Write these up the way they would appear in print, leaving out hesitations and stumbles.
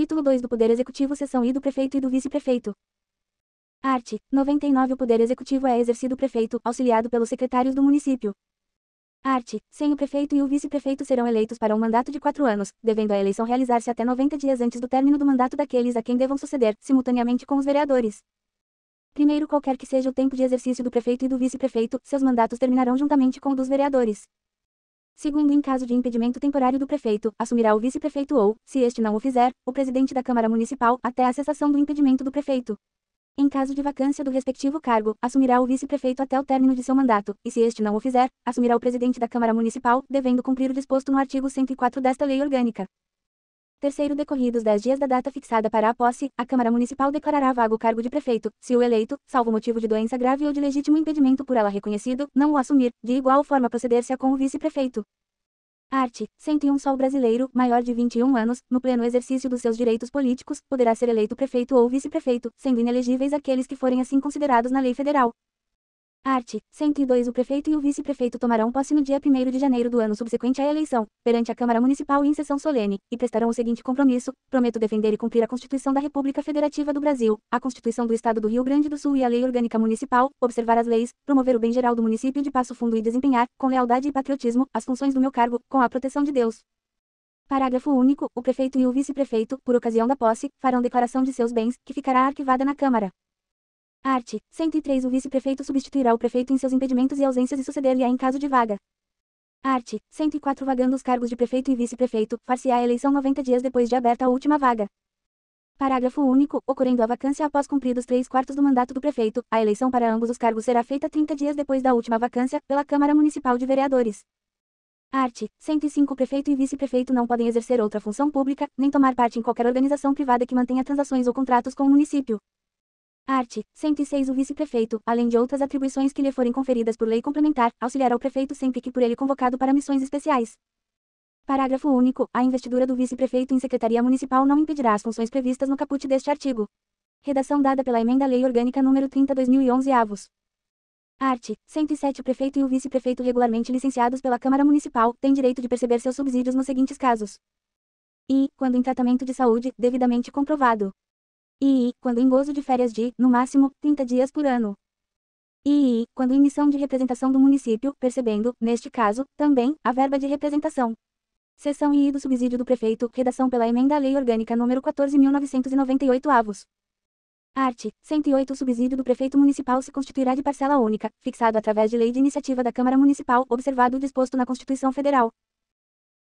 Título 2 do Poder Executivo, seção I do Prefeito e do Vice-Prefeito. Art. 99. O Poder Executivo é exercido prefeito, auxiliado pelos secretários do município. Art. 100. O prefeito e o vice-prefeito serão eleitos para um mandato de 4 anos, devendo a eleição realizar-se até 90 dias antes do término do mandato daqueles a quem devam suceder, simultaneamente com os vereadores. Primeiro, qualquer que seja o tempo de exercício do prefeito e do vice-prefeito, seus mandatos terminarão juntamente com o dos vereadores. Segundo, em caso de impedimento temporário do prefeito, assumirá o vice-prefeito ou, se este não o fizer, o presidente da Câmara Municipal, até a cessação do impedimento do prefeito. Em caso de vacância do respectivo cargo, assumirá o vice-prefeito até o término de seu mandato, e se este não o fizer, assumirá o presidente da Câmara Municipal, devendo cumprir o disposto no artigo 104 desta lei orgânica. Terceiro, decorridos 10 dias da data fixada para a posse, a Câmara Municipal declarará vago o cargo de prefeito, se o eleito, salvo motivo de doença grave ou de legítimo impedimento por ela reconhecido, não o assumir, de igual forma proceder-se-á com o vice-prefeito. Art. 101. Só o brasileiro, maior de 21 anos, no pleno exercício dos seus direitos políticos, poderá ser eleito prefeito ou vice-prefeito, sendo inelegíveis aqueles que forem assim considerados na lei federal. Art. 102. O prefeito e o vice-prefeito tomarão posse no dia 1º de janeiro do ano subsequente à eleição, perante a Câmara Municipal em sessão solene, e prestarão o seguinte compromisso: prometo defender e cumprir a Constituição da República Federativa do Brasil, a Constituição do Estado do Rio Grande do Sul e a Lei Orgânica Municipal, observar as leis, promover o bem geral do município de Passo Fundo e desempenhar, com lealdade e patriotismo, as funções do meu cargo, com a proteção de Deus. Parágrafo único. O prefeito e o vice-prefeito, por ocasião da posse, farão declaração de seus bens, que ficará arquivada na Câmara. Art. 103. O vice-prefeito substituirá o prefeito em seus impedimentos e ausências e suceder-lhe-á em caso de vaga. Art. 104. Vagando os cargos de prefeito e vice-prefeito, far-se-á a eleição 90 dias depois de aberta a última vaga. Parágrafo único. Ocorrendo a vacância após cumpridos 3/4 do mandato do prefeito, a eleição para ambos os cargos será feita 30 dias depois da última vacância, pela Câmara Municipal de Vereadores. Art. 105. O prefeito e vice-prefeito não podem exercer outra função pública, nem tomar parte em qualquer organização privada que mantenha transações ou contratos com o município. Art. 106. O vice-prefeito, além de outras atribuições que lhe forem conferidas por lei complementar, auxiliará o prefeito sempre que por ele convocado para missões especiais. Parágrafo único. A investidura do vice-prefeito em secretaria municipal não impedirá as funções previstas no caput deste artigo. Redação dada pela Emenda à Lei Orgânica nº 30/2011 avos. Art. 107. O prefeito e o vice-prefeito regularmente licenciados pela Câmara Municipal têm direito de perceber seus subsídios nos seguintes casos: i. Quando em tratamento de saúde, devidamente comprovado. II, quando em gozo de férias de, no máximo, 30 dias por ano. II, quando em missão de representação do município, percebendo, neste caso, também, a verba de representação. Seção II do subsídio do prefeito, redação pela Emenda à Lei Orgânica nº 14.998 avos. Art. 108. O subsídio do prefeito municipal se constituirá de parcela única, fixado através de lei de iniciativa da Câmara Municipal, observado o disposto na Constituição Federal.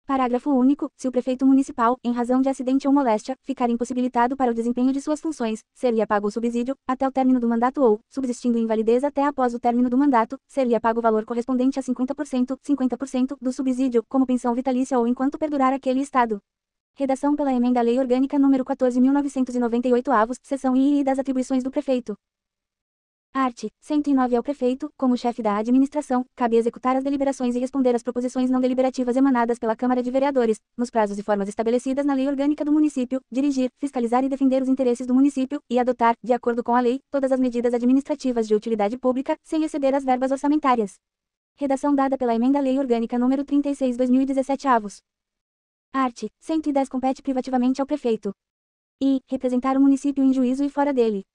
Parágrafo único. Se o prefeito municipal, em razão de acidente ou moléstia, ficar impossibilitado para o desempenho de suas funções, ser-lhe pago o subsídio, até o término do mandato ou, subsistindo invalidez até após o término do mandato, ser-lhe pago o valor correspondente a 50% do subsídio, como pensão vitalícia ou enquanto perdurar aquele estado. Redação pela Emenda à Lei Orgânica nº 14.998 avos, seção I das atribuições do prefeito. Art. 109. Ao prefeito, como chefe da administração, cabe executar as deliberações e responder às proposições não deliberativas emanadas pela Câmara de Vereadores, nos prazos e formas estabelecidas na lei orgânica do município, dirigir, fiscalizar e defender os interesses do município, e adotar, de acordo com a lei, todas as medidas administrativas de utilidade pública, sem exceder as verbas orçamentárias. Redação dada pela Emenda à Lei Orgânica nº 36/2017 avos. Art. 110. Compete privativamente ao prefeito: i. Representar o município em juízo e fora dele.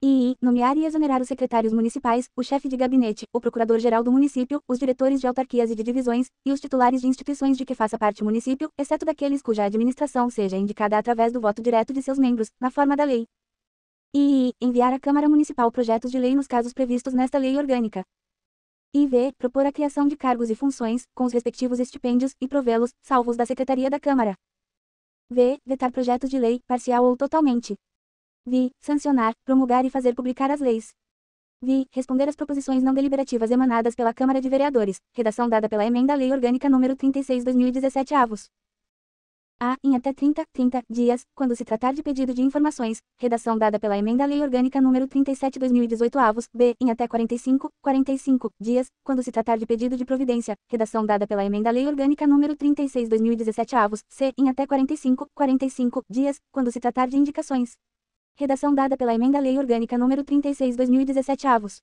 II. Nomear e exonerar os secretários municipais, o chefe de gabinete, o procurador-geral do município, os diretores de autarquias e de divisões, e os titulares de instituições de que faça parte o município, exceto daqueles cuja administração seja indicada através do voto direto de seus membros, na forma da lei. II. Enviar à Câmara Municipal projetos de lei nos casos previstos nesta lei orgânica. IV. Propor a criação de cargos e funções, com os respectivos estipêndios, e provê-los, salvo os da Secretaria da Câmara. V. Vetar projetos de lei, parcial ou totalmente. Vi. Sancionar, promulgar e fazer publicar as leis. Vi. Responder às proposições não deliberativas emanadas pela Câmara de Vereadores, redação dada pela Emenda à Lei Orgânica nº 36/2017 avos. A. Em até 30 dias, quando se tratar de pedido de informações, redação dada pela Emenda à Lei Orgânica nº 37/2018 avos. B. Em até 45 dias, quando se tratar de pedido de providência, redação dada pela Emenda à Lei Orgânica nº 36/2017 avos. C. Em até 45 dias, quando se tratar de indicações. Redação dada pela Emenda à Lei Orgânica nº 36/2017 avos.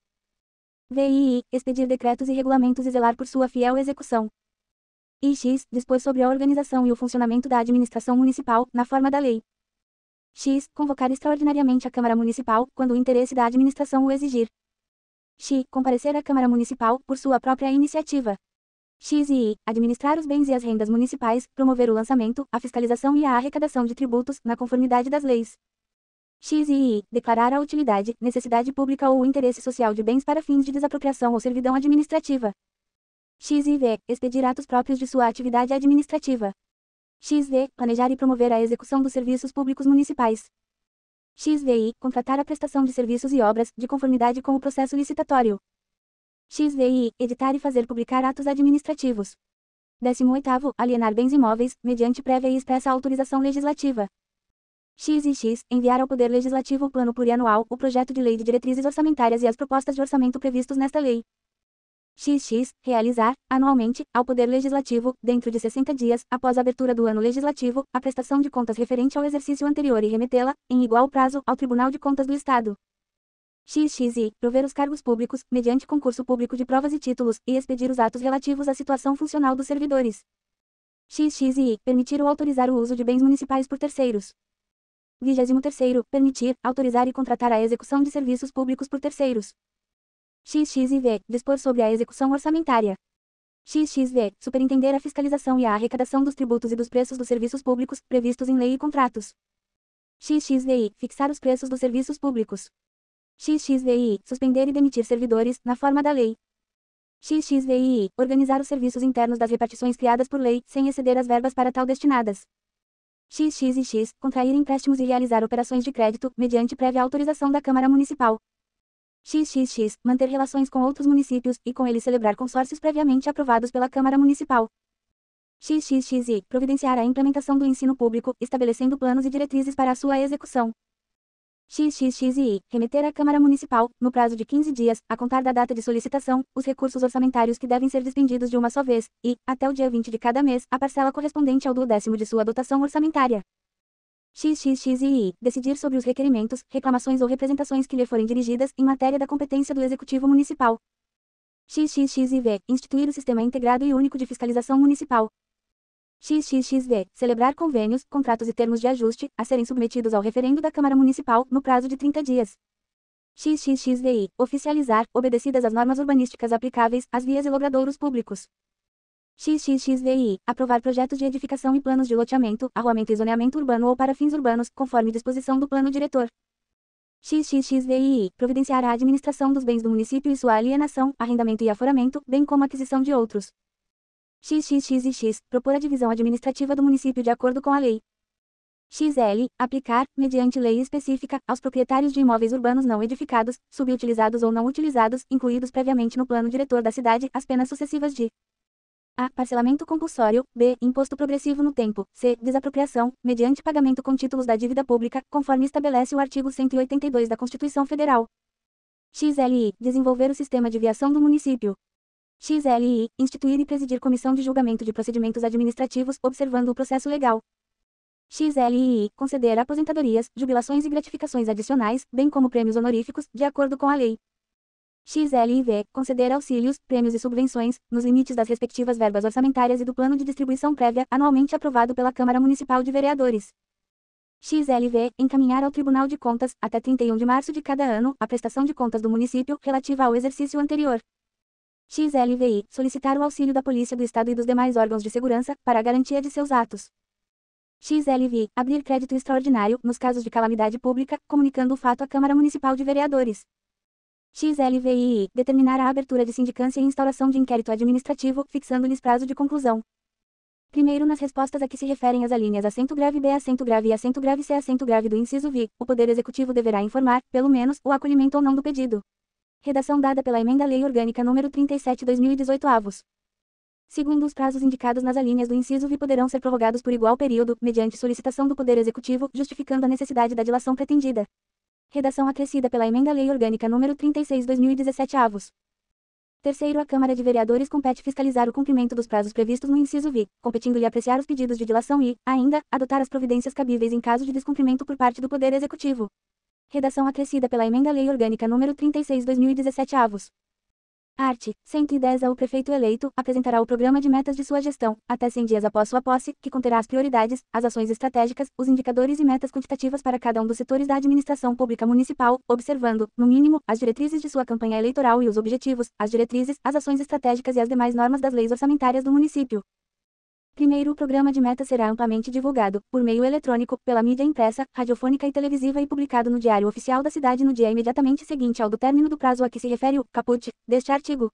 VII. Expedir decretos e regulamentos e zelar por sua fiel execução. Ix. Dispor sobre a organização e o funcionamento da administração municipal, na forma da lei. X. Convocar extraordinariamente a Câmara Municipal, quando o interesse da administração o exigir. X. Comparecer à Câmara Municipal, por sua própria iniciativa. X e I. Administrar os bens e as rendas municipais, promover o lançamento, a fiscalização e a arrecadação de tributos, na conformidade das leis. X e I. Declarar a utilidade, necessidade pública ou o interesse social de bens para fins de desapropriação ou servidão administrativa. X e V. Expedir atos próprios de sua atividade administrativa. XV. Planejar e promover a execução dos serviços públicos municipais. XVI. Contratar a prestação de serviços e obras, de conformidade com o processo licitatório. XVI. Editar e fazer publicar atos administrativos. 18º. Alienar bens imóveis, mediante prévia e expressa autorização legislativa. X e X. Enviar ao Poder Legislativo o Plano Plurianual, o projeto de lei de diretrizes orçamentárias e as propostas de orçamento previstos nesta lei. XX. Realizar, anualmente, ao Poder Legislativo, dentro de 60 dias, após a abertura do ano legislativo, a prestação de contas referente ao exercício anterior e remetê-la, em igual prazo, ao Tribunal de Contas do Estado. XXI. Prover os cargos públicos, mediante concurso público de provas e títulos, e expedir os atos relativos à situação funcional dos servidores. XXI. Permitir ou autorizar o uso de bens municipais por terceiros. 23º. Permitir, autorizar e contratar a execução de serviços públicos por terceiros. XXV. Dispor sobre a execução orçamentária. XXV. Superintender a fiscalização e a arrecadação dos tributos e dos preços dos serviços públicos, previstos em lei e contratos. XXVI. Fixar os preços dos serviços públicos. XXVI. Suspender e demitir servidores, na forma da lei. XXVI. Organizar os serviços internos das repartições criadas por lei, sem exceder as verbas para tal destinadas. XXX. Contrair empréstimos e realizar operações de crédito, mediante prévia autorização da Câmara Municipal. XXX. Manter relações com outros municípios, e com eles celebrar consórcios previamente aprovados pela Câmara Municipal. XXXI. Providenciar a implementação do ensino público, estabelecendo planos e diretrizes para a sua execução. XXXI. Remeter à Câmara Municipal, no prazo de 15 dias, a contar da data de solicitação, os recursos orçamentários que devem ser despendidos de uma só vez, e, até o dia 20 de cada mês, a parcela correspondente ao 10º de sua dotação orçamentária. XXXI. Decidir sobre os requerimentos, reclamações ou representações que lhe forem dirigidas, em matéria da competência do Executivo Municipal. XXXIV. Instituir o Sistema Integrado e Único de Fiscalização Municipal. XXXV. Celebrar convênios, contratos e termos de ajuste, a serem submetidos ao referendo da Câmara Municipal, no prazo de 30 dias. XXXVI. Oficializar, obedecidas as normas urbanísticas aplicáveis, as vias e logradouros públicos. XXXVI. Aprovar projetos de edificação e planos de loteamento, arruamento e zoneamento urbano ou para fins urbanos, conforme disposição do plano diretor. XXXVI. Providenciar a administração dos bens do município e sua alienação, arrendamento e aforamento, bem como aquisição de outros. XXXX. Propor a divisão administrativa do município de acordo com a lei. XL. Aplicar, mediante lei específica, aos proprietários de imóveis urbanos não edificados, subutilizados ou não utilizados, incluídos previamente no plano diretor da cidade, as penas sucessivas de A. Parcelamento compulsório. B. Imposto progressivo no tempo. C. Desapropriação, mediante pagamento com títulos da dívida pública, conforme estabelece o artigo 182 da Constituição Federal. XLI. Desenvolver o sistema de viação do município. XLI. Instituir e presidir comissão de julgamento de procedimentos administrativos, observando o processo legal. XLI. Conceder aposentadorias, jubilações e gratificações adicionais, bem como prêmios honoríficos, de acordo com a lei. XLIV. Conceder auxílios, prêmios e subvenções, nos limites das respectivas verbas orçamentárias e do plano de distribuição prévia, anualmente aprovado pela Câmara Municipal de Vereadores. XLV. Encaminhar ao Tribunal de Contas, até 31 de março de cada ano, a prestação de contas do município, relativa ao exercício anterior. XLVI. Solicitar o auxílio da Polícia do Estado e dos demais órgãos de segurança, para a garantia de seus atos. XLV. Abrir crédito extraordinário, nos casos de calamidade pública, comunicando o fato à Câmara Municipal de Vereadores. XLVI. Determinar a abertura de sindicância e instauração de inquérito administrativo, fixando-lhes prazo de conclusão. Primeiro, nas respostas a que se referem as alíneas acento grave B, acento grave e acento grave C, acento grave do inciso V, o Poder Executivo deverá informar, pelo menos, o acolhimento ou não do pedido. Redação dada pela Emenda à Lei Orgânica nº 37/2018 avos. Segundo, os prazos indicados nas alíneas do inciso V poderão ser prorrogados por igual período, mediante solicitação do Poder Executivo, justificando a necessidade da dilação pretendida. Redação acrescida pela Emenda à Lei Orgânica nº 36/2017 avos. Terceiro, a Câmara de Vereadores compete fiscalizar o cumprimento dos prazos previstos no inciso V, competindo-lhe apreciar os pedidos de dilação e, ainda, adotar as providências cabíveis em caso de descumprimento por parte do Poder Executivo. Redação acrescida pela Emenda à Lei Orgânica nº 36/2017 avos. Art. 110. O prefeito eleito apresentará o programa de metas de sua gestão, até 100 dias após sua posse, que conterá as prioridades, as ações estratégicas, os indicadores e metas quantitativas para cada um dos setores da administração pública municipal, observando, no mínimo, as diretrizes de sua campanha eleitoral e os objetivos, as diretrizes, as ações estratégicas e as demais normas das leis orçamentárias do município. Primeiro, o programa de metas será amplamente divulgado, por meio eletrônico, pela mídia impressa, radiofônica e televisiva e publicado no Diário Oficial da Cidade no dia imediatamente seguinte ao do término do prazo a que se refere o caput deste artigo.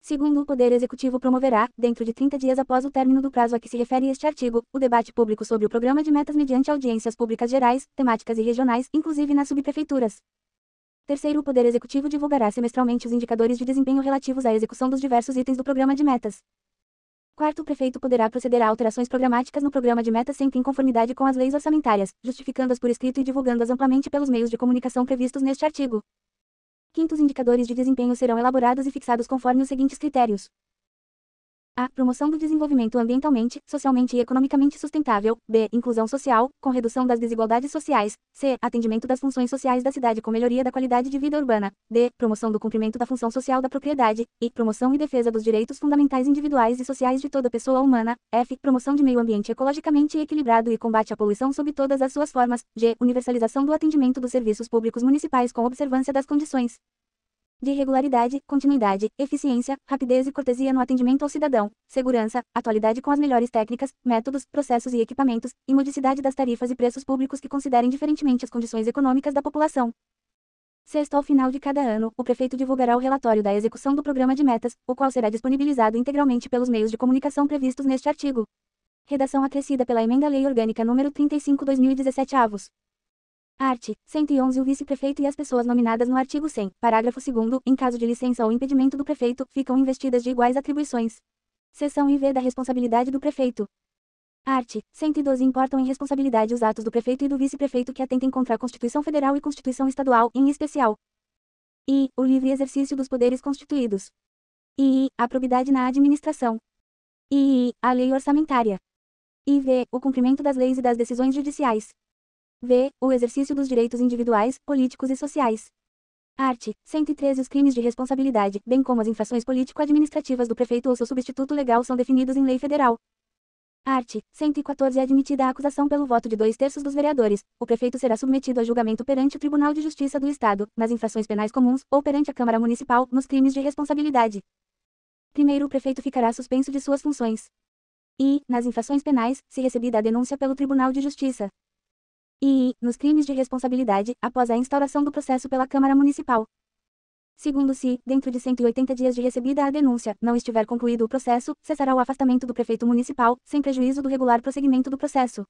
Segundo, o Poder Executivo promoverá, dentro de 30 dias após o término do prazo a que se refere este artigo, o debate público sobre o programa de metas mediante audiências públicas gerais, temáticas e regionais, inclusive nas subprefeituras. Terceiro, o Poder Executivo divulgará semestralmente os indicadores de desempenho relativos à execução dos diversos itens do programa de metas. Quarto, o prefeito poderá proceder a alterações programáticas no programa de metas sempre em conformidade com as leis orçamentárias, justificando-as por escrito e divulgando-as amplamente pelos meios de comunicação previstos neste artigo. Quinto, os indicadores de desempenho serão elaborados e fixados conforme os seguintes critérios: A. Promoção do desenvolvimento ambientalmente, socialmente e economicamente sustentável. B. Inclusão social, com redução das desigualdades sociais. C. Atendimento das funções sociais da cidade com melhoria da qualidade de vida urbana. D. Promoção do cumprimento da função social da propriedade. E. Promoção e defesa dos direitos fundamentais individuais e sociais de toda pessoa humana. F. Promoção de meio ambiente ecologicamente equilibrado e combate à poluição sob todas as suas formas. G. Universalização do atendimento dos serviços públicos municipais com observância das condições de regularidade, continuidade, eficiência, rapidez e cortesia no atendimento ao cidadão, segurança, atualidade com as melhores técnicas, métodos, processos e equipamentos, e modicidade das tarifas e preços públicos que considerem diferentemente as condições econômicas da população. Sexto, ao final de cada ano, o prefeito divulgará o relatório da execução do programa de metas, o qual será disponibilizado integralmente pelos meios de comunicação previstos neste artigo. Redação acrescida pela Emenda à Lei Orgânica nº 35/2017 avos. Art. 111. O vice-prefeito e as pessoas nominadas no artigo 100, parágrafo 2º, em caso de licença ou impedimento do prefeito, ficam investidas de iguais atribuições. Seção IV da responsabilidade do prefeito. Art. 112. Importam em responsabilidade os atos do prefeito e do vice-prefeito que atentem contra a Constituição Federal e Constituição Estadual, em especial. I. O livre exercício dos poderes constituídos. I. A probidade na administração. I. A lei orçamentária. IV. O cumprimento das leis e das decisões judiciais. V. O exercício dos direitos individuais, políticos e sociais. Art. 113. Os crimes de responsabilidade, bem como as infrações político-administrativas do prefeito ou seu substituto legal são definidos em lei federal. Art. 114. É admitida a acusação pelo voto de 2/3 dos vereadores. O prefeito será submetido a julgamento perante o Tribunal de Justiça do Estado, nas infrações penais comuns, ou perante a Câmara Municipal, nos crimes de responsabilidade. Primeiro, o prefeito ficará suspenso de suas funções. E, nas infrações penais, se recebida a denúncia pelo Tribunal de Justiça. E, nos crimes de responsabilidade, após a instauração do processo pela Câmara Municipal. Segundo, se, dentro de 180 dias de recebida a denúncia, não estiver concluído o processo, cessará o afastamento do prefeito municipal, sem prejuízo do regular prosseguimento do processo.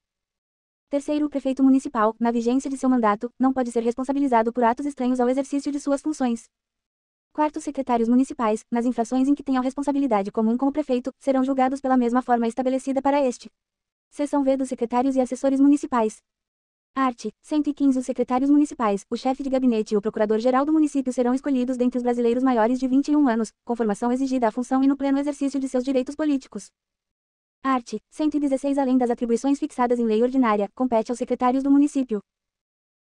Terceiro, o prefeito municipal, na vigência de seu mandato, não pode ser responsabilizado por atos estranhos ao exercício de suas funções. Quarto, os secretários municipais, nas infrações em que tenham responsabilidade comum com o prefeito, serão julgados pela mesma forma estabelecida para este. Seção V dos secretários e assessores municipais. Art. 115. Os secretários municipais, o chefe de gabinete e o procurador-geral do município serão escolhidos dentre os brasileiros maiores de 21 anos, com formação exigida à função e no pleno exercício de seus direitos políticos. Art. 116. Além das atribuições fixadas em lei ordinária, compete aos secretários do município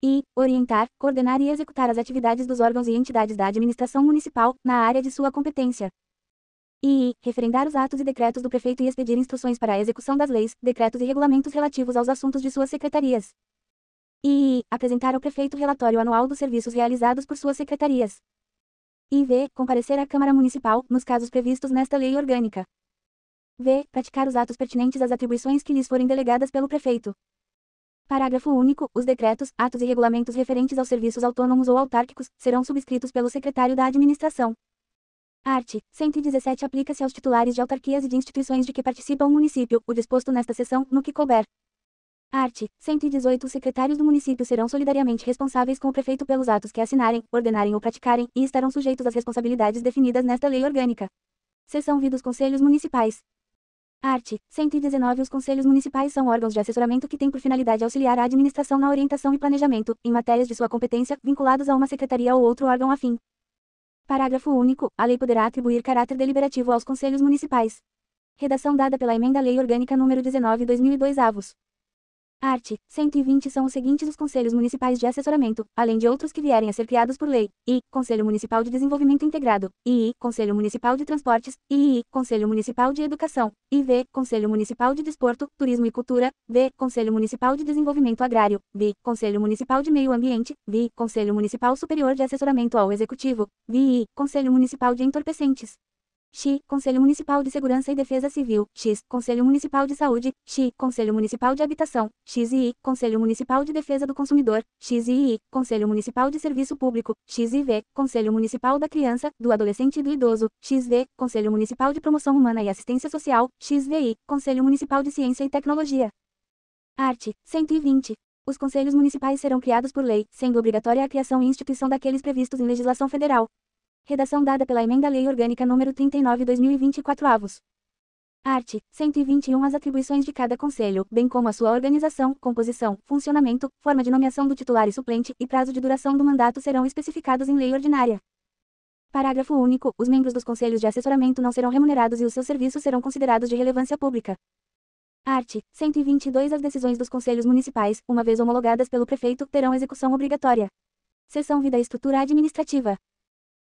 e orientar, coordenar e executar as atividades dos órgãos e entidades da administração municipal, na área de sua competência. E referendar os atos e decretos do prefeito e expedir instruções para a execução das leis, decretos e regulamentos relativos aos assuntos de suas secretarias. E apresentar ao prefeito relatório anual dos serviços realizados por suas secretarias. E v. Comparecer à Câmara Municipal, nos casos previstos nesta lei orgânica. V. Praticar os atos pertinentes às atribuições que lhes forem delegadas pelo prefeito. Parágrafo único. Os decretos, atos e regulamentos referentes aos serviços autônomos ou autárquicos, serão subscritos pelo secretário da administração. Art. 117. Aplica-se aos titulares de autarquias e de instituições de que participa o município, o disposto nesta seção, no que couber. Art. 118. Os secretários do município serão solidariamente responsáveis com o prefeito pelos atos que assinarem, ordenarem ou praticarem, e estarão sujeitos às responsabilidades definidas nesta lei orgânica. Seção V dos Conselhos Municipais. Art. 119. Os conselhos municipais são órgãos de assessoramento que têm por finalidade auxiliar a administração na orientação e planejamento, em matérias de sua competência, vinculados a uma secretaria ou outro órgão afim. Parágrafo único. A lei poderá atribuir caráter deliberativo aos conselhos municipais. Redação dada pela Emenda à Lei Orgânica nº 19/2002 avos. Art. 120 são os seguintes os conselhos municipais de assessoramento, além de outros que vierem a ser criados por lei: I. Conselho Municipal de Desenvolvimento Integrado, II. Conselho Municipal de Transportes, II. Conselho Municipal de Educação, IV. Conselho Municipal de Desporto, Turismo e Cultura, V. Conselho Municipal de Desenvolvimento Agrário, VI. Conselho Municipal de Meio Ambiente, VI. Conselho Municipal Superior de Assessoramento ao Executivo, VI. Conselho Municipal de Entorpecentes. X. Conselho Municipal de Segurança e Defesa Civil, X. Conselho Municipal de Saúde, X. Conselho Municipal de Habitação, XI. Conselho Municipal de Defesa do Consumidor, XII. Conselho Municipal de Serviço Público, XIV. Conselho Municipal da Criança, do Adolescente e do Idoso, XV. Conselho Municipal de Promoção Humana e Assistência Social, XVI. Conselho Municipal de Ciência e Tecnologia. Art. 120. Os conselhos municipais serão criados por lei, sendo obrigatória a criação e instituição daqueles previstos em legislação federal. Redação dada pela Emenda à Lei Orgânica nº 39/2024 avos. Art. 121 As atribuições de cada conselho, bem como a sua organização, composição, funcionamento, forma de nomeação do titular e suplente, e prazo de duração do mandato serão especificados em lei ordinária. Parágrafo único. Os membros dos conselhos de assessoramento não serão remunerados e os seus serviços serão considerados de relevância pública. Art. 122 As decisões dos conselhos municipais, uma vez homologadas pelo prefeito, terão execução obrigatória. Seção V da estrutura administrativa.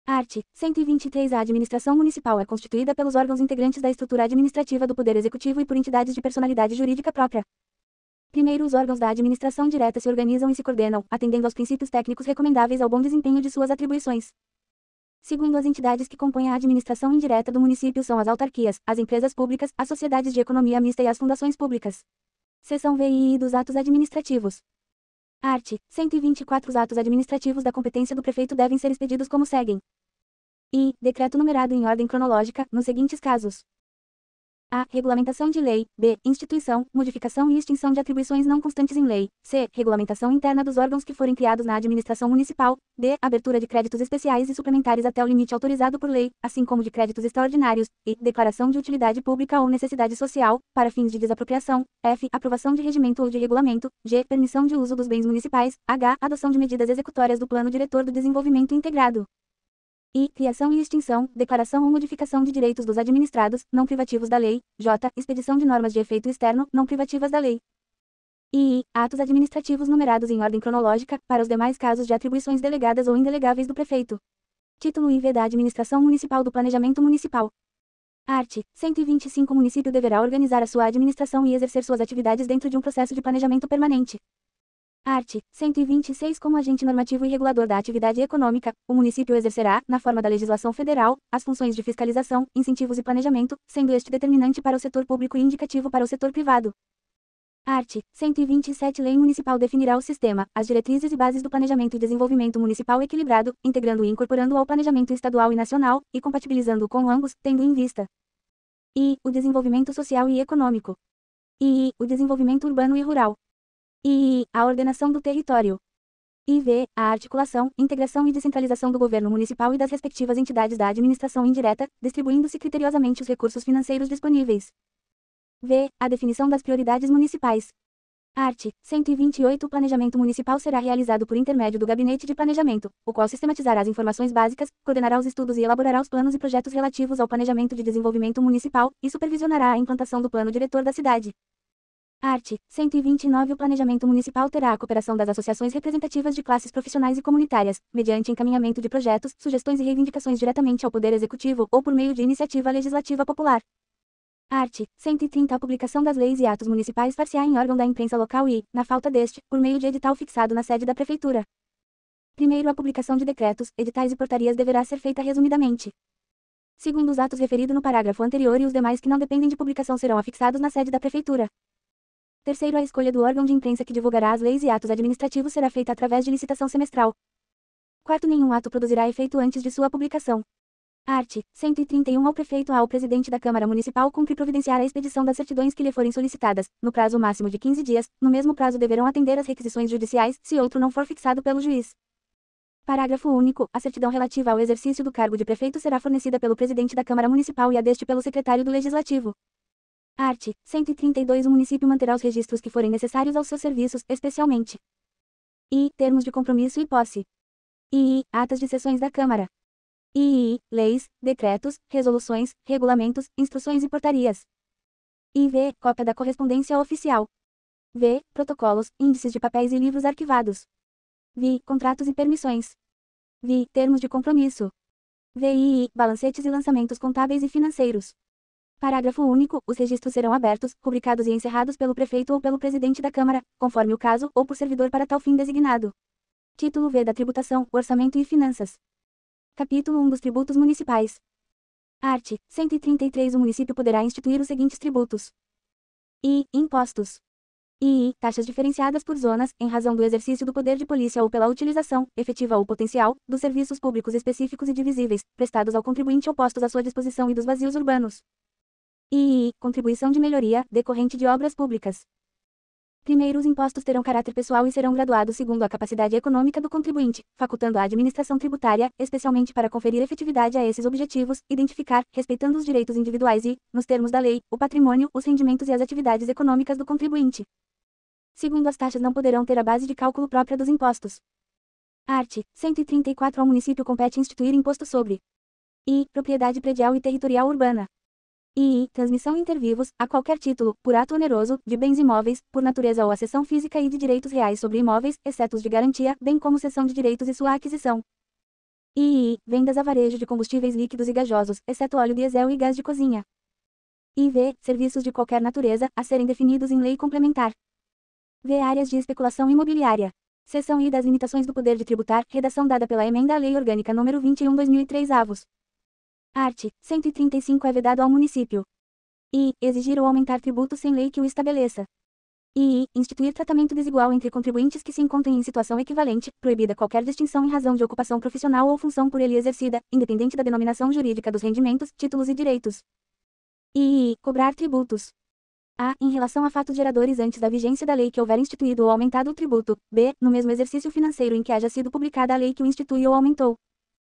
Art. 123 A administração municipal é constituída pelos órgãos integrantes da estrutura administrativa do Poder Executivo e por entidades de personalidade jurídica própria. Primeiro, os órgãos da administração direta se organizam e se coordenam, atendendo aos princípios técnicos recomendáveis ao bom desempenho de suas atribuições. Segundo, as entidades que compõem a administração indireta do município são as autarquias, as empresas públicas, as sociedades de economia mista e as fundações públicas. Seção V e I dos atos administrativos. Art. 124 Os atos administrativos da competência do prefeito devem ser expedidos como seguem. I. Decreto numerado em ordem cronológica, nos seguintes casos: A. Regulamentação de lei. B. Instituição, modificação e extinção de atribuições não constantes em lei. C. Regulamentação interna dos órgãos que forem criados na administração municipal. D. Abertura de créditos especiais e suplementares até o limite autorizado por lei, assim como de créditos extraordinários. E. Declaração de utilidade pública ou necessidade social, para fins de desapropriação. F. Aprovação de regimento ou de regulamento. G. Permissão de uso dos bens municipais. H. Adoção de medidas executórias do Plano Diretor do Desenvolvimento Integrado. I. Criação e extinção, declaração ou modificação de direitos dos administrados, não privativos da lei. J. Expedição de normas de efeito externo, não privativas da lei. I. Atos administrativos numerados em ordem cronológica, para os demais casos de atribuições delegadas ou indelegáveis do prefeito. Título IV da Administração Municipal do Planejamento Municipal. Art. 125 O município deverá organizar a sua administração e exercer suas atividades dentro de um processo de planejamento permanente. Art. 126 Como agente normativo e regulador da atividade econômica, o município exercerá, na forma da legislação federal, as funções de fiscalização, incentivos e planejamento, sendo este determinante para o setor público e indicativo para o setor privado. Art. 127 Lei municipal definirá o sistema, as diretrizes e bases do planejamento e desenvolvimento municipal equilibrado, integrando e incorporando ao planejamento estadual e nacional, e compatibilizando-o com ambos, tendo em vista: I. O desenvolvimento social e econômico. II. O desenvolvimento urbano e rural. II. A ordenação do território. IV. A articulação, integração e descentralização do governo municipal e das respectivas entidades da administração indireta, distribuindo-se criteriosamente os recursos financeiros disponíveis. V. A definição das prioridades municipais. Art. 128 O planejamento municipal será realizado por intermédio do Gabinete de Planejamento, o qual sistematizará as informações básicas, coordenará os estudos e elaborará os planos e projetos relativos ao planejamento de desenvolvimento municipal, e supervisionará a implantação do plano diretor da cidade. Art. 129 O planejamento municipal terá a cooperação das associações representativas de classes profissionais e comunitárias, mediante encaminhamento de projetos, sugestões e reivindicações diretamente ao Poder Executivo ou por meio de iniciativa legislativa popular. Art. 130 A publicação das leis e atos municipais far-se-á em órgão da imprensa local e, na falta deste, por meio de edital fixado na sede da Prefeitura. Primeiro, a publicação de decretos, editais e portarias deverá ser feita resumidamente. Segundo, os atos referidos no parágrafo anterior e os demais que não dependem de publicação serão afixados na sede da Prefeitura. Terceiro, a escolha do órgão de imprensa que divulgará as leis e atos administrativos será feita através de licitação semestral. Quarto, nenhum ato produzirá efeito antes de sua publicação. Art. 131 Ao prefeito ou ao presidente da Câmara Municipal cumpre providenciar a expedição das certidões que lhe forem solicitadas, no prazo máximo de 15 dias, no mesmo prazo deverão atender às requisições judiciais, se outro não for fixado pelo juiz. Parágrafo único. A certidão relativa ao exercício do cargo de prefeito será fornecida pelo presidente da Câmara Municipal e a deste pelo secretário do Legislativo. Art. 132 O município manterá os registros que forem necessários aos seus serviços, especialmente: I. Termos de compromisso e posse. II. Atas de sessões da Câmara. II. Leis, decretos, resoluções, regulamentos, instruções e portarias. IV. Cópia da correspondência oficial. V. Protocolos, índices de papéis e livros arquivados. VI. Contratos e permissões. VI. Termos de compromisso. VII. Balancetes e lançamentos contábeis e financeiros. Parágrafo único. Os registros serão abertos, publicados e encerrados pelo prefeito ou pelo presidente da Câmara, conforme o caso, ou por servidor para tal fim designado. Título V da Tributação, Orçamento e Finanças. Capítulo 1 dos Tributos Municipais. Art. 133. O município poderá instituir os seguintes tributos. I. Impostos. II. Taxas diferenciadas por zonas, em razão do exercício do poder de polícia ou pela utilização, efetiva ou potencial, dos serviços públicos específicos e divisíveis, prestados ao contribuinte ou postos à sua disposição e dos vazios urbanos. II. Contribuição de melhoria, decorrente de obras públicas. Primeiro, os impostos terão caráter pessoal e serão graduados segundo a capacidade econômica do contribuinte, facultando a administração tributária, especialmente para conferir efetividade a esses objetivos, identificar, respeitando os direitos individuais e, nos termos da lei, o patrimônio, os rendimentos e as atividades econômicas do contribuinte. Segundo, as taxas não poderão ter a base de cálculo própria dos impostos. Art. 134. Ao município compete instituir imposto sobre I. Propriedade predial e territorial urbana. II. Transmissão inter vivos, a qualquer título, por ato oneroso, de bens imóveis, por natureza ou a cessão física e de direitos reais sobre imóveis, exceto os de garantia, bem como cessão de direitos e sua aquisição. II. Vendas a varejo de combustíveis líquidos e gasosos, exceto óleo diesel e gás de cozinha. IV. Serviços de qualquer natureza, a serem definidos em lei complementar. V. Áreas de especulação imobiliária. Seção I das limitações do poder de tributar, redação dada pela Emenda à Lei Orgânica nº 21/2003 avos. Art. 135 é vedado ao município. I. Exigir ou aumentar tributos sem lei que o estabeleça. II. Instituir tratamento desigual entre contribuintes que se encontrem em situação equivalente, proibida qualquer distinção em razão de ocupação profissional ou função por ele exercida, independente da denominação jurídica dos rendimentos, títulos e direitos. II. Cobrar tributos. A. Em relação a fatos geradores antes da vigência da lei que houver instituído ou aumentado o tributo. B. No mesmo exercício financeiro em que haja sido publicada a lei que o institui ou aumentou.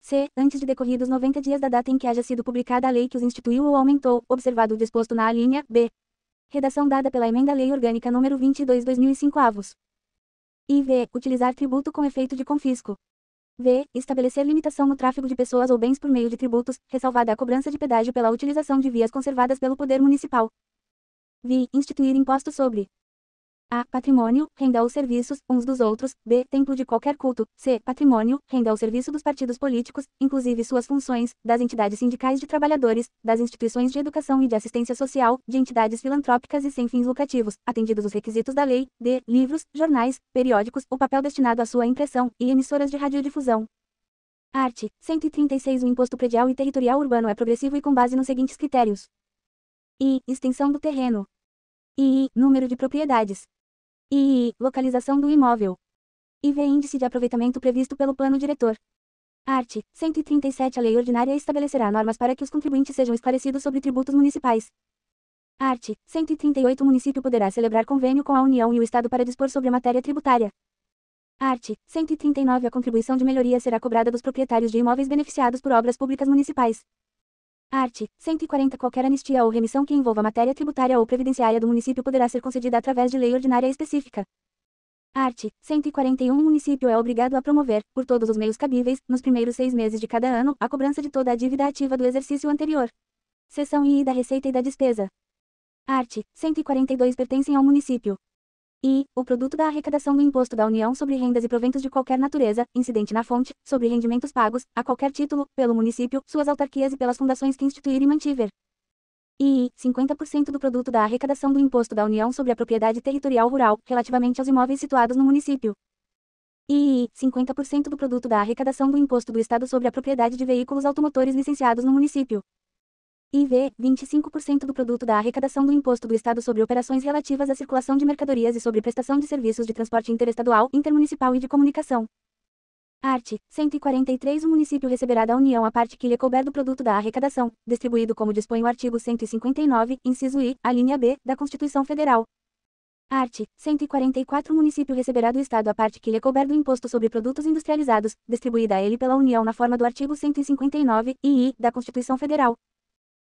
C. Antes de decorridos 90 dias da data em que haja sido publicada a lei que os instituiu ou aumentou, observado o disposto na alínea B. Redação dada pela Emenda à Lei Orgânica nº 22/2005 avos. IV. Utilizar tributo com efeito de confisco. V. Estabelecer limitação no tráfego de pessoas ou bens por meio de tributos, ressalvada a cobrança de pedágio pela utilização de vias conservadas pelo poder municipal. V. Instituir impostos sobre A. Patrimônio, renda ou serviços, uns dos outros. B. Templo de qualquer culto. C. Patrimônio, renda ou serviço dos partidos políticos, inclusive suas funções, das entidades sindicais de trabalhadores, das instituições de educação e de assistência social, de entidades filantrópicas e sem fins lucrativos, atendidos os requisitos da lei. D. Livros, jornais, periódicos, o papel destinado à sua impressão, e emissoras de radiodifusão. Art. 136. O imposto predial e territorial urbano é progressivo e com base nos seguintes critérios. I. Extensão do terreno. II. Número de propriedades. II. Localização do imóvel. IV. Índice de aproveitamento previsto pelo plano diretor. Art. 137. A lei ordinária estabelecerá normas para que os contribuintes sejam esclarecidos sobre tributos municipais. Art. 138. O município poderá celebrar convênio com a União e o Estado para dispor sobre a matéria tributária. Art. 139. A contribuição de melhoria será cobrada dos proprietários de imóveis beneficiados por obras públicas municipais. Art. 140. Qualquer anistia ou remissão que envolva matéria tributária ou previdenciária do município poderá ser concedida através de lei ordinária específica. Art. 141. O município é obrigado a promover, por todos os meios cabíveis, nos primeiros 6 meses de cada ano, a cobrança de toda a dívida ativa do exercício anterior. Seção I da Receita e da Despesa. Art. 142. Pertencem ao município. I. O produto da arrecadação do Imposto da União sobre rendas e proventos de qualquer natureza, incidente na fonte, sobre rendimentos pagos, a qualquer título, pelo município, suas autarquias e pelas fundações que instituir e mantiver. I. 50% do produto da arrecadação do Imposto da União sobre a propriedade territorial rural, relativamente aos imóveis situados no município. I. 50% do produto da arrecadação do Imposto do Estado sobre a propriedade de veículos automotores licenciados no município. IV. 25% do produto da arrecadação do Imposto do Estado sobre operações relativas à circulação de mercadorias e sobre prestação de serviços de transporte interestadual, intermunicipal e de comunicação. Art. 143. O município receberá da União a parte que lhe couber do produto da arrecadação, distribuído como dispõe o artigo 159, inciso I, a linha B, da Constituição Federal. Art. 144. O município receberá do Estado a parte que lhe couber do Imposto sobre Produtos Industrializados, distribuída a ele pela União na forma do artigo 159, II, da Constituição Federal.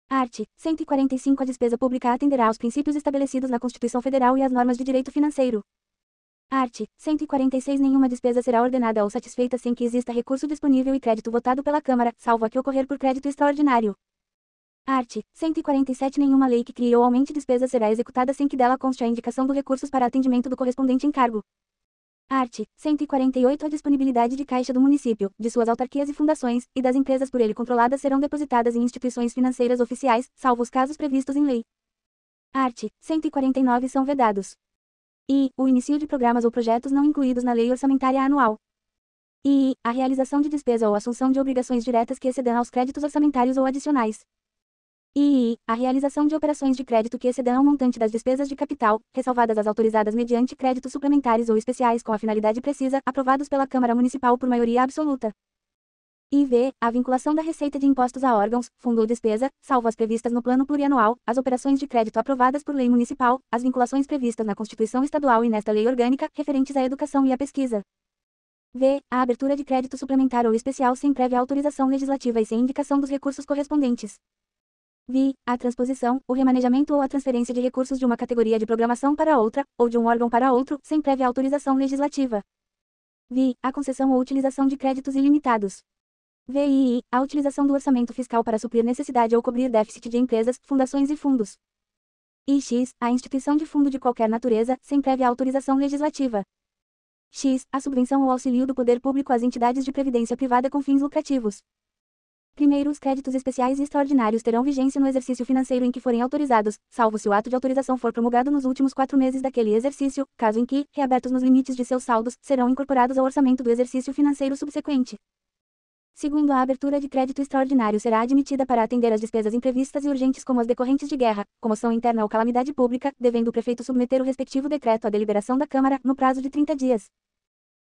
Art. 145. A despesa pública atenderá aos princípios estabelecidos na Constituição Federal e às normas de direito financeiro. Art. 146. Nenhuma despesa será ordenada ou satisfeita sem que exista recurso disponível e crédito votado pela Câmara, salvo a que ocorrer por crédito extraordinário. Art. 147. Nenhuma lei que crie ou aumente despesas será executada sem que dela conste a indicação do recursos para atendimento do correspondente encargo. Art. 148. A disponibilidade de caixa do município, de suas autarquias e fundações, e das empresas por ele controladas serão depositadas em instituições financeiras oficiais, salvo os casos previstos em lei. Art. 149. São vedados. I. O início de programas ou projetos não incluídos na lei orçamentária anual. I. A realização de despesa ou assunção de obrigações diretas que excedam aos créditos orçamentários ou adicionais. I. A realização de operações de crédito que excedam ao montante das despesas de capital, ressalvadas as autorizadas mediante créditos suplementares ou especiais com a finalidade precisa, aprovados pela Câmara Municipal por maioria absoluta. IV. A vinculação da receita de impostos a órgãos, fundo ou despesa, salvo as previstas no Plano Plurianual, as operações de crédito aprovadas por lei municipal, as vinculações previstas na Constituição Estadual e nesta lei orgânica, referentes à educação e à pesquisa. V. A abertura de crédito suplementar ou especial sem prévia autorização legislativa e sem indicação dos recursos correspondentes. Vi. A transposição, o remanejamento ou a transferência de recursos de uma categoria de programação para outra, ou de um órgão para outro, sem prévia autorização legislativa. Vi. A concessão ou utilização de créditos ilimitados. VII. A utilização do orçamento fiscal para suprir necessidade ou cobrir déficit de empresas, fundações e fundos. X. A instituição de fundo de qualquer natureza, sem prévia autorização legislativa. X. A subvenção ou auxílio do poder público às entidades de previdência privada com fins lucrativos. Primeiro, os créditos especiais e extraordinários terão vigência no exercício financeiro em que forem autorizados, salvo se o ato de autorização for promulgado nos últimos 4 meses daquele exercício, caso em que, reabertos nos limites de seus saldos, serão incorporados ao orçamento do exercício financeiro subsequente. Segundo, a abertura de crédito extraordinário será admitida para atender às despesas imprevistas e urgentes como as decorrentes de guerra, comoção interna ou calamidade pública, devendo o prefeito submeter o respectivo decreto à deliberação da Câmara, no prazo de 30 dias.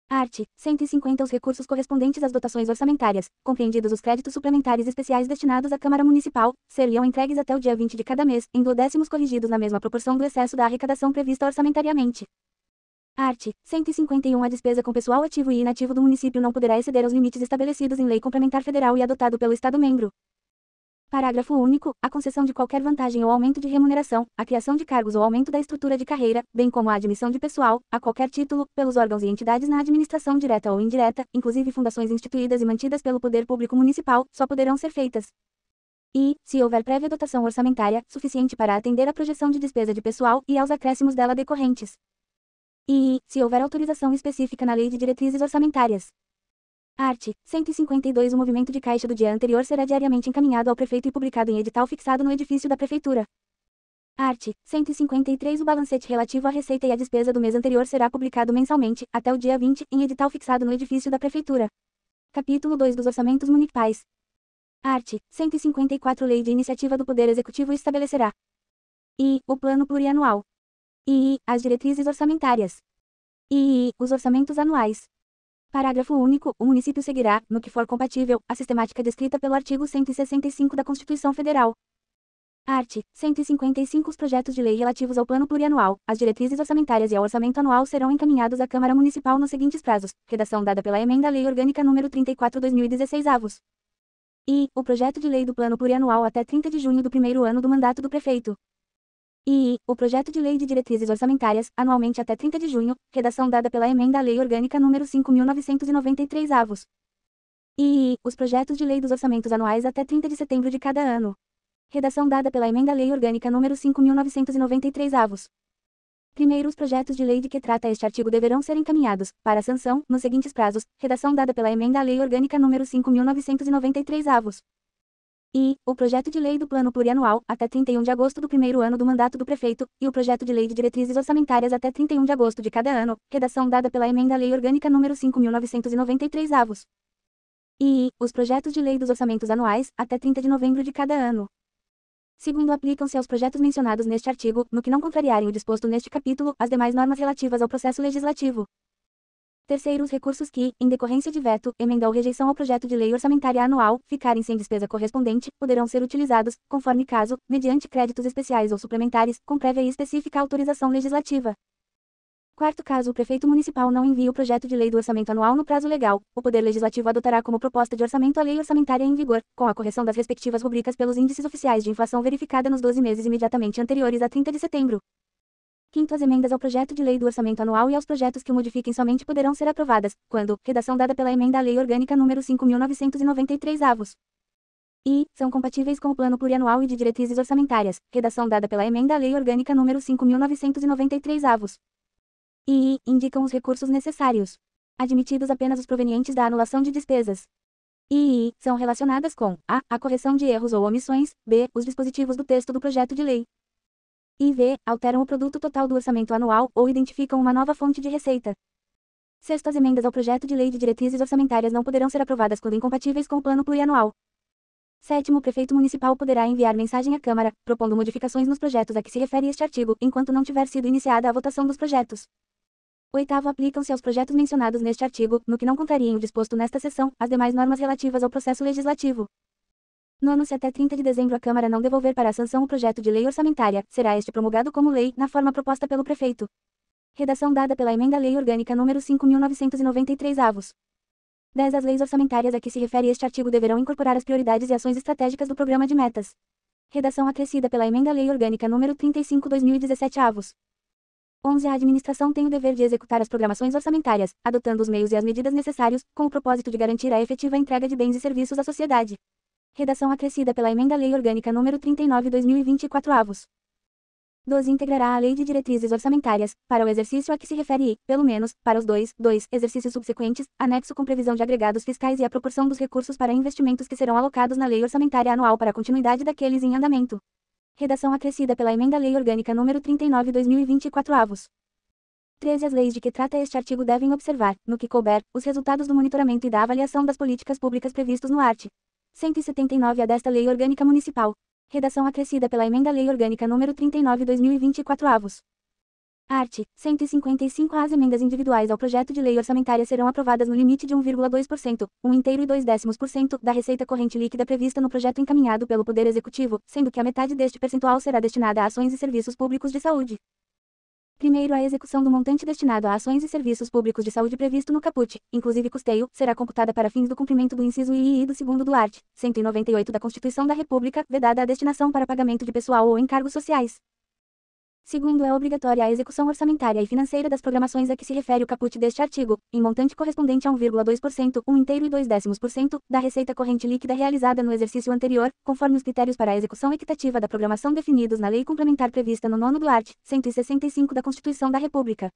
Art. 150. Os recursos correspondentes às dotações orçamentárias, compreendidos os créditos suplementares especiais destinados à Câmara Municipal, seriam entregues até o dia 20 de cada mês, em duodécimos corrigidos na mesma proporção do excesso da arrecadação prevista orçamentariamente. Art. 151. A despesa com pessoal ativo e inativo do município não poderá exceder aos limites estabelecidos em lei complementar federal e adotado pelo Estado-membro. Parágrafo único. A concessão de qualquer vantagem ou aumento de remuneração, a criação de cargos ou aumento da estrutura de carreira, bem como a admissão de pessoal, a qualquer título, pelos órgãos e entidades na administração direta ou indireta, inclusive fundações instituídas e mantidas pelo poder público municipal, só poderão ser feitas. E, se houver prévia dotação orçamentária, suficiente para atender à projeção de despesa de pessoal e aos acréscimos dela decorrentes. E, se houver autorização específica na Lei de Diretrizes Orçamentárias. Art. 152. O movimento de caixa do dia anterior será diariamente encaminhado ao prefeito e publicado em edital fixado no edifício da prefeitura. Art. 153. O balancete relativo à receita e à despesa do mês anterior será publicado mensalmente, até o dia 20, em edital fixado no edifício da prefeitura. Capítulo 2 dos Orçamentos Municipais. Art. 154. Lei de Iniciativa do Poder Executivo estabelecerá. I. O Plano Plurianual. I. As diretrizes orçamentárias. I. Os orçamentos anuais. Parágrafo único. O município seguirá, no que for compatível, a sistemática descrita pelo artigo 165 da Constituição Federal. Art. 155. Os projetos de lei relativos ao Plano Plurianual, às diretrizes orçamentárias e ao orçamento anual serão encaminhados à Câmara Municipal nos seguintes prazos. Redação dada pela Emenda à Lei Orgânica nº 34/2016 avos. I. O projeto de lei do Plano Plurianual até 30 de junho do primeiro ano do mandato do prefeito. I. O projeto de lei de diretrizes orçamentárias, anualmente até 30 de junho, redação dada pela Emenda à Lei Orgânica nº 5.993 avos. I. Os projetos de lei dos orçamentos anuais até 30 de setembro de cada ano. Redação dada pela Emenda à Lei Orgânica nº 5.993 avos. Primeiro, os projetos de lei de que trata este artigo deverão ser encaminhados, para sanção, nos seguintes prazos, redação dada pela Emenda à Lei Orgânica nº 5.993 avos. I. O projeto de lei do Plano Plurianual, até 31 de agosto do primeiro ano do mandato do prefeito, e o projeto de lei de diretrizes orçamentárias até 31 de agosto de cada ano, redação dada pela Emenda à Lei Orgânica nº 5.993 avos. I. Os projetos de lei dos orçamentos anuais, até 30 de novembro de cada ano. Segundo, aplicam-se aos projetos mencionados neste artigo, no que não contrariarem o disposto neste capítulo, as demais normas relativas ao processo legislativo. Terceiro, os recursos que, em decorrência de veto, emenda ou rejeição ao projeto de lei orçamentária anual, ficarem sem despesa correspondente, poderão ser utilizados, conforme caso, mediante créditos especiais ou suplementares, com prévia e específica autorização legislativa. Quarto, caso o prefeito municipal não envie o projeto de lei do orçamento anual no prazo legal, o Poder Legislativo adotará como proposta de orçamento a lei orçamentária em vigor, com a correção das respectivas rubricas pelos índices oficiais de inflação verificada nos 12 meses imediatamente anteriores a 30 de setembro. Quinto, as emendas ao projeto de lei do orçamento anual e aos projetos que o modifiquem somente poderão ser aprovadas, quando, redação dada pela Emenda à Lei Orgânica nº 5.993 avos. e são compatíveis com o Plano Plurianual e de Diretrizes Orçamentárias, redação dada pela Emenda à Lei Orgânica nº 5.993-avos. E indicam os recursos necessários. Admitidos apenas os provenientes da anulação de despesas. E são relacionadas com a correção de erros ou omissões, b. os dispositivos do texto do projeto de lei. E v. alteram o produto total do orçamento anual ou identificam uma nova fonte de receita. Sexto, as emendas ao projeto de lei de diretrizes orçamentárias não poderão ser aprovadas quando incompatíveis com o plano plurianual. Sétimo, o prefeito municipal poderá enviar mensagem à Câmara, propondo modificações nos projetos a que se refere este artigo, enquanto não tiver sido iniciada a votação dos projetos. Oitavo, aplicam-se aos projetos mencionados neste artigo, no que não contrariem o disposto nesta seção, as demais normas relativas ao processo legislativo. Nono, se até 30 de dezembro a Câmara não devolver para a sanção o projeto de lei orçamentária, será este promulgado como lei, na forma proposta pelo prefeito. Redação dada pela Emenda à Lei Orgânica nº 5.993-avos. 10. As leis orçamentárias a que se refere este artigo deverão incorporar as prioridades e ações estratégicas do Programa de Metas. Redação acrescida pela Emenda à Lei Orgânica nº 35/2017-avos. 11. A administração tem o dever de executar as programações orçamentárias, adotando os meios e as medidas necessários, com o propósito de garantir a efetiva entrega de bens e serviços à sociedade. Redação acrescida pela Emenda à Lei Orgânica nº 39/2024-avos. 12. Integrará a Lei de Diretrizes Orçamentárias, para o exercício a que se refere e, pelo menos, para os dois exercícios subsequentes, anexo com previsão de agregados fiscais e a proporção dos recursos para investimentos que serão alocados na Lei Orçamentária Anual para a continuidade daqueles em andamento. Redação acrescida pela Emenda à Lei Orgânica nº 39/2024-avos. 13. As leis de que trata este artigo devem observar, no que couber, os resultados do monitoramento e da avaliação das políticas públicas previstos no art. 179-A desta Lei Orgânica Municipal. Redação acrescida pela Emenda à Lei Orgânica nº 39/2024-avos. Art. 155. As emendas individuais ao projeto de lei orçamentária serão aprovadas no limite de 1,2%, 1,2%, da receita corrente líquida prevista no projeto encaminhado pelo Poder Executivo, sendo que a metade deste percentual será destinada a ações e serviços públicos de saúde. Primeiro, a execução do montante destinado a ações e serviços públicos de saúde previsto no caput, inclusive custeio, será computada para fins do cumprimento do inciso I e do segundo do art. 198 da Constituição da República, vedada a destinação para pagamento de pessoal ou encargos sociais. Segundo, é obrigatória a execução orçamentária e financeira das programações a que se refere o caput deste artigo, em montante correspondente a 1,2%, 1,2%, da receita corrente líquida realizada no exercício anterior, conforme os critérios para a execução equitativa da programação definidos na lei complementar prevista no 9º do art. 165 da Constituição da República.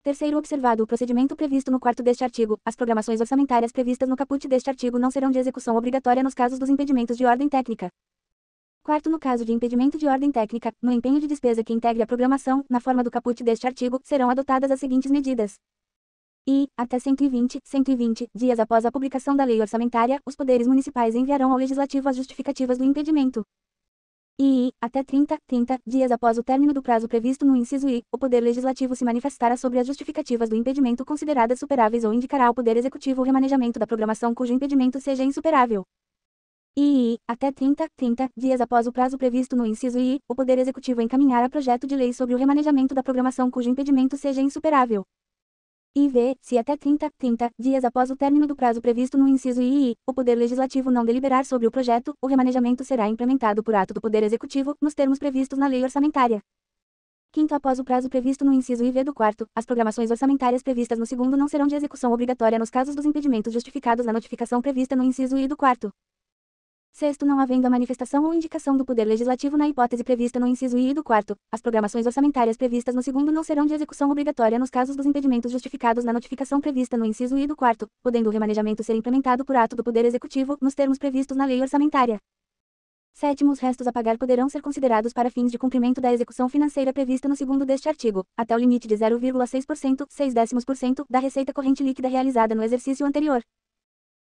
Terceiro, observado o procedimento previsto no 4º deste artigo, as programações orçamentárias previstas no caput deste artigo não serão de execução obrigatória nos casos dos impedimentos de ordem técnica. Quarto, no caso de impedimento de ordem técnica, no empenho de despesa que integre a programação, na forma do caput deste artigo, serão adotadas as seguintes medidas. E, até 120 dias após a publicação da lei orçamentária, os poderes municipais enviarão ao Legislativo as justificativas do impedimento. E, até 30 dias após o término do prazo previsto no inciso I, o Poder Legislativo se manifestará sobre as justificativas do impedimento consideradas superáveis ou indicará ao Poder Executivo o remanejamento da programação cujo impedimento seja insuperável. E, até 30 dias após o prazo previsto no inciso I, o Poder Executivo encaminhará projeto de lei sobre o remanejamento da programação cujo impedimento seja insuperável. E v, se até 30 dias após o término do prazo previsto no inciso I, o Poder Legislativo não deliberar sobre o projeto, o remanejamento será implementado por ato do Poder Executivo, nos termos previstos na lei orçamentária. Quinto, após o prazo previsto no inciso IV do 4º, as programações orçamentárias previstas no 2º não serão de execução obrigatória nos casos dos impedimentos justificados na notificação prevista no inciso I do 4º. Sexto, não havendo a manifestação ou indicação do Poder Legislativo na hipótese prevista no inciso I do 4º, as programações orçamentárias previstas no 2º não serão de execução obrigatória nos casos dos impedimentos justificados na notificação prevista no inciso I do 4º, podendo o remanejamento ser implementado por ato do Poder Executivo, nos termos previstos na lei orçamentária. Sétimo, os restos a pagar poderão ser considerados para fins de cumprimento da execução financeira prevista no 2º deste artigo, até o limite de 0,6%, 0,6%, da receita corrente líquida realizada no exercício anterior.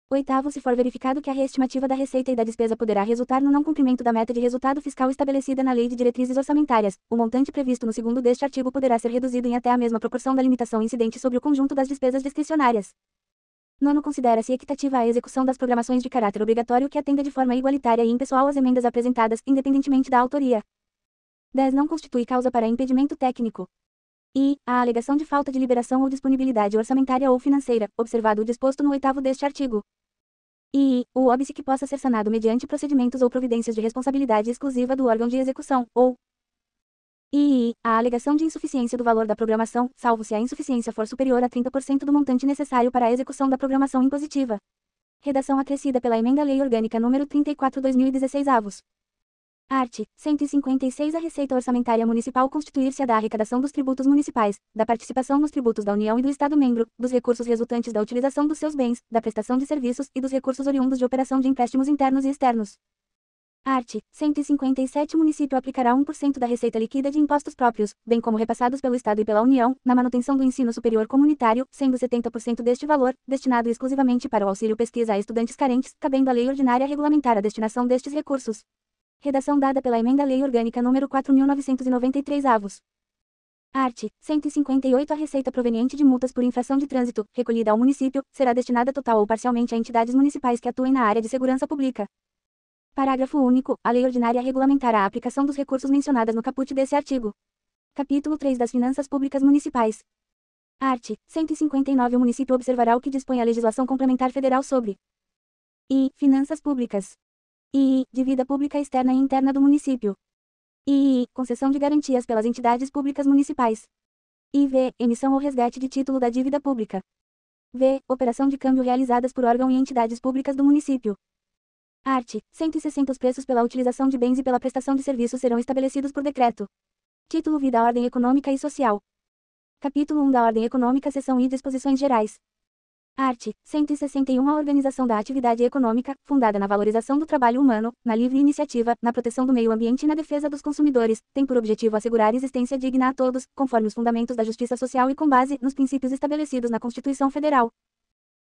Oitavo, se for verificado que a reestimativa da receita e da despesa poderá resultar no não cumprimento da meta de resultado fiscal estabelecida na Lei de Diretrizes Orçamentárias, o montante previsto no 2º deste artigo poderá ser reduzido em até a mesma proporção da limitação incidente sobre o conjunto das despesas discricionárias. Nono, considera-se equitativa a execução das programações de caráter obrigatório que atenda de forma igualitária e impessoal às emendas apresentadas, independentemente da autoria. 10. Não constitui causa para impedimento técnico. E, a alegação de falta de liberação ou disponibilidade orçamentária ou financeira, observado o disposto no 8º deste artigo. E, o óbice que possa ser sanado mediante procedimentos ou providências de responsabilidade exclusiva do órgão de execução, ou. E, a alegação de insuficiência do valor da programação, salvo se a insuficiência for superior a 30% do montante necessário para a execução da programação impositiva. Redação acrescida pela Emenda à Lei Orgânica nº 34/2016 avos. Art. 156. A Receita Orçamentária Municipal constituir-se-á da arrecadação dos tributos municipais, da participação nos tributos da União e do Estado-membro, dos recursos resultantes da utilização dos seus bens, da prestação de serviços e dos recursos oriundos de operação de empréstimos internos e externos. Art. 157. O município aplicará 1% da receita líquida de impostos próprios, bem como repassados pelo Estado e pela União, na manutenção do ensino superior comunitário, sendo 70% deste valor destinado exclusivamente para o auxílio pesquisa a estudantes carentes, cabendo à lei ordinária regulamentar a destinação destes recursos. Redação dada pela Emenda à Lei Orgânica nº 4.993 avos. Art. 158. A receita proveniente de multas por infração de trânsito, recolhida ao município, será destinada total ou parcialmente a entidades municipais que atuem na área de segurança pública. Parágrafo único. A lei ordinária regulamentará a aplicação dos recursos mencionados no caput desse artigo. Capítulo 3 das Finanças Públicas Municipais. Art. 159. O município observará o que dispõe a legislação complementar federal sobre finanças públicas. Dívida pública externa e interna do município. Concessão de garantias pelas entidades públicas municipais. V. Emissão ou resgate de título da dívida pública. V. Operação de câmbio realizadas por órgão e entidades públicas do município. Art. 160. Os preços pela utilização de bens e pela prestação de serviços serão estabelecidos por decreto. Título V da Ordem Econômica e Social. Capítulo 1 da Ordem Econômica, Seção I. Disposições Gerais. Art. 161. A organização da atividade econômica, fundada na valorização do trabalho humano, na livre iniciativa, na proteção do meio ambiente e na defesa dos consumidores, tem por objetivo assegurar existência digna a todos, conforme os fundamentos da justiça social e com base nos princípios estabelecidos na Constituição Federal.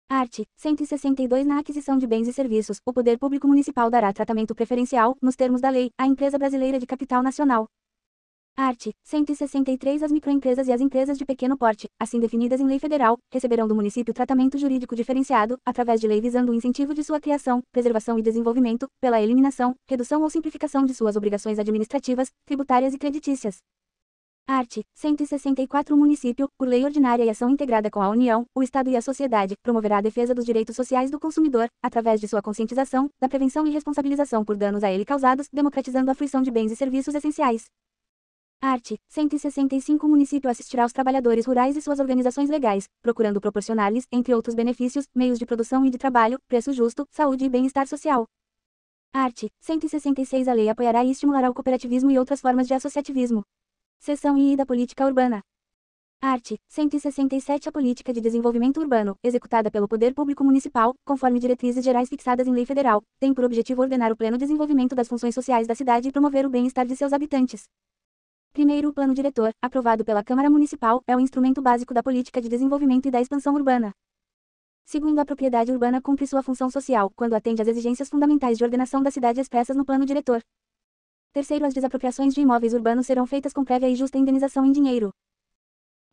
Art. 162. Na aquisição de bens e serviços, o poder público municipal dará tratamento preferencial, nos termos da lei, à empresa brasileira de capital nacional. Art. 163. As microempresas e as empresas de pequeno porte, assim definidas em lei federal, receberão do município tratamento jurídico diferenciado, através de lei visando o incentivo de sua criação, preservação e desenvolvimento, pela eliminação, redução ou simplificação de suas obrigações administrativas, tributárias e creditícias. Art. 164. O município, por lei ordinária e ação integrada com a União, o Estado e a sociedade, promoverá a defesa dos direitos sociais do consumidor, através de sua conscientização, da prevenção e responsabilização por danos a ele causados, democratizando a fruição de bens e serviços essenciais. Art. 165. O município assistirá aos trabalhadores rurais e suas organizações legais, procurando proporcionar-lhes, entre outros benefícios, meios de produção e de trabalho, preço justo, saúde e bem-estar social. Art. 166. A lei apoiará e estimulará o cooperativismo e outras formas de associativismo. Seção I da Política Urbana. Art. 167. A política de desenvolvimento urbano, executada pelo Poder Público Municipal, conforme diretrizes gerais fixadas em lei federal, tem por objetivo ordenar o pleno desenvolvimento das funções sociais da cidade e promover o bem-estar de seus habitantes. Primeiro, o Plano Diretor, aprovado pela Câmara Municipal, é o instrumento básico da política de desenvolvimento e da expansão urbana. Segundo, a propriedade urbana cumpre sua função social, quando atende às exigências fundamentais de ordenação da cidade expressas no Plano Diretor. Terceiro, as desapropriações de imóveis urbanos serão feitas com prévia e justa indenização em dinheiro.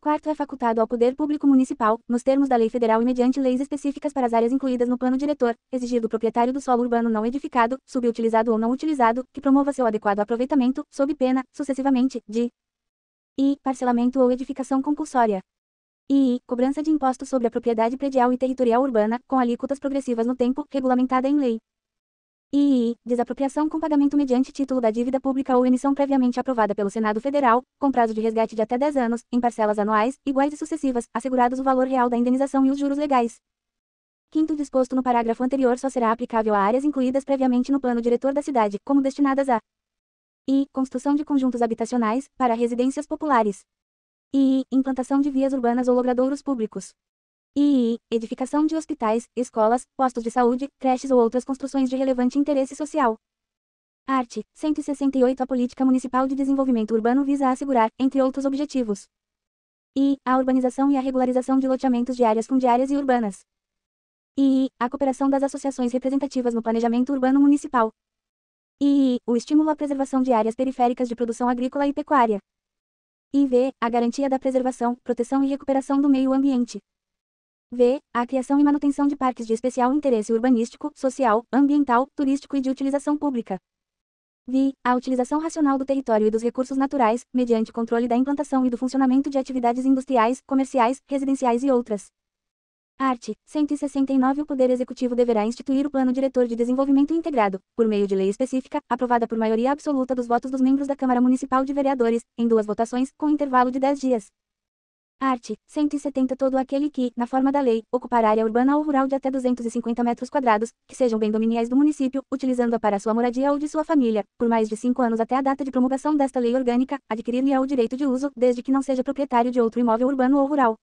Quarto, é facultado ao Poder Público Municipal, nos termos da lei federal e mediante leis específicas para as áreas incluídas no Plano Diretor, exigir do proprietário do solo urbano não edificado, subutilizado ou não utilizado, que promova seu adequado aproveitamento, sob pena, sucessivamente, de parcelamento ou edificação compulsória. Cobrança de impostos sobre a propriedade predial e territorial urbana, com alíquotas progressivas no tempo, regulamentada em lei. Desapropriação com pagamento mediante título da dívida pública ou emissão previamente aprovada pelo Senado Federal, com prazo de resgate de até 10 anos, em parcelas anuais, iguais e sucessivas, assegurados o valor real da indenização e os juros legais. Quinto, disposto no parágrafo anterior só será aplicável a áreas incluídas previamente no plano diretor da cidade, como destinadas a construção de conjuntos habitacionais, para residências populares. Implantação de vias urbanas ou logradouros públicos. Edificação de hospitais, escolas, postos de saúde, creches ou outras construções de relevante interesse social. Art. 168. A política municipal de desenvolvimento urbano visa assegurar, entre outros objetivos, a urbanização e a regularização de loteamentos de áreas fundiárias e urbanas. A cooperação das associações representativas no planejamento urbano municipal. O estímulo à preservação de áreas periféricas de produção agrícola e pecuária. A garantia da preservação, proteção e recuperação do meio ambiente. A criação e manutenção de parques de especial interesse urbanístico, social, ambiental, turístico e de utilização pública. A utilização racional do território e dos recursos naturais, mediante controle da implantação e do funcionamento de atividades industriais, comerciais, residenciais e outras. Art. 169. O Poder Executivo deverá instituir o Plano Diretor de Desenvolvimento Integrado, por meio de lei específica, aprovada por maioria absoluta dos votos dos membros da Câmara Municipal de Vereadores, em 2 votações, com intervalo de 10 dias. Art. 170. Todo aquele que, na forma da lei, ocupar área urbana ou rural de até 250 metros quadrados, que sejam bem dominiais do município, utilizando-a para sua moradia ou de sua família, por mais de 5 anos até a data de promulgação desta lei orgânica, adquirir-lhe-á o direito de uso, desde que não seja proprietário de outro imóvel urbano ou rural.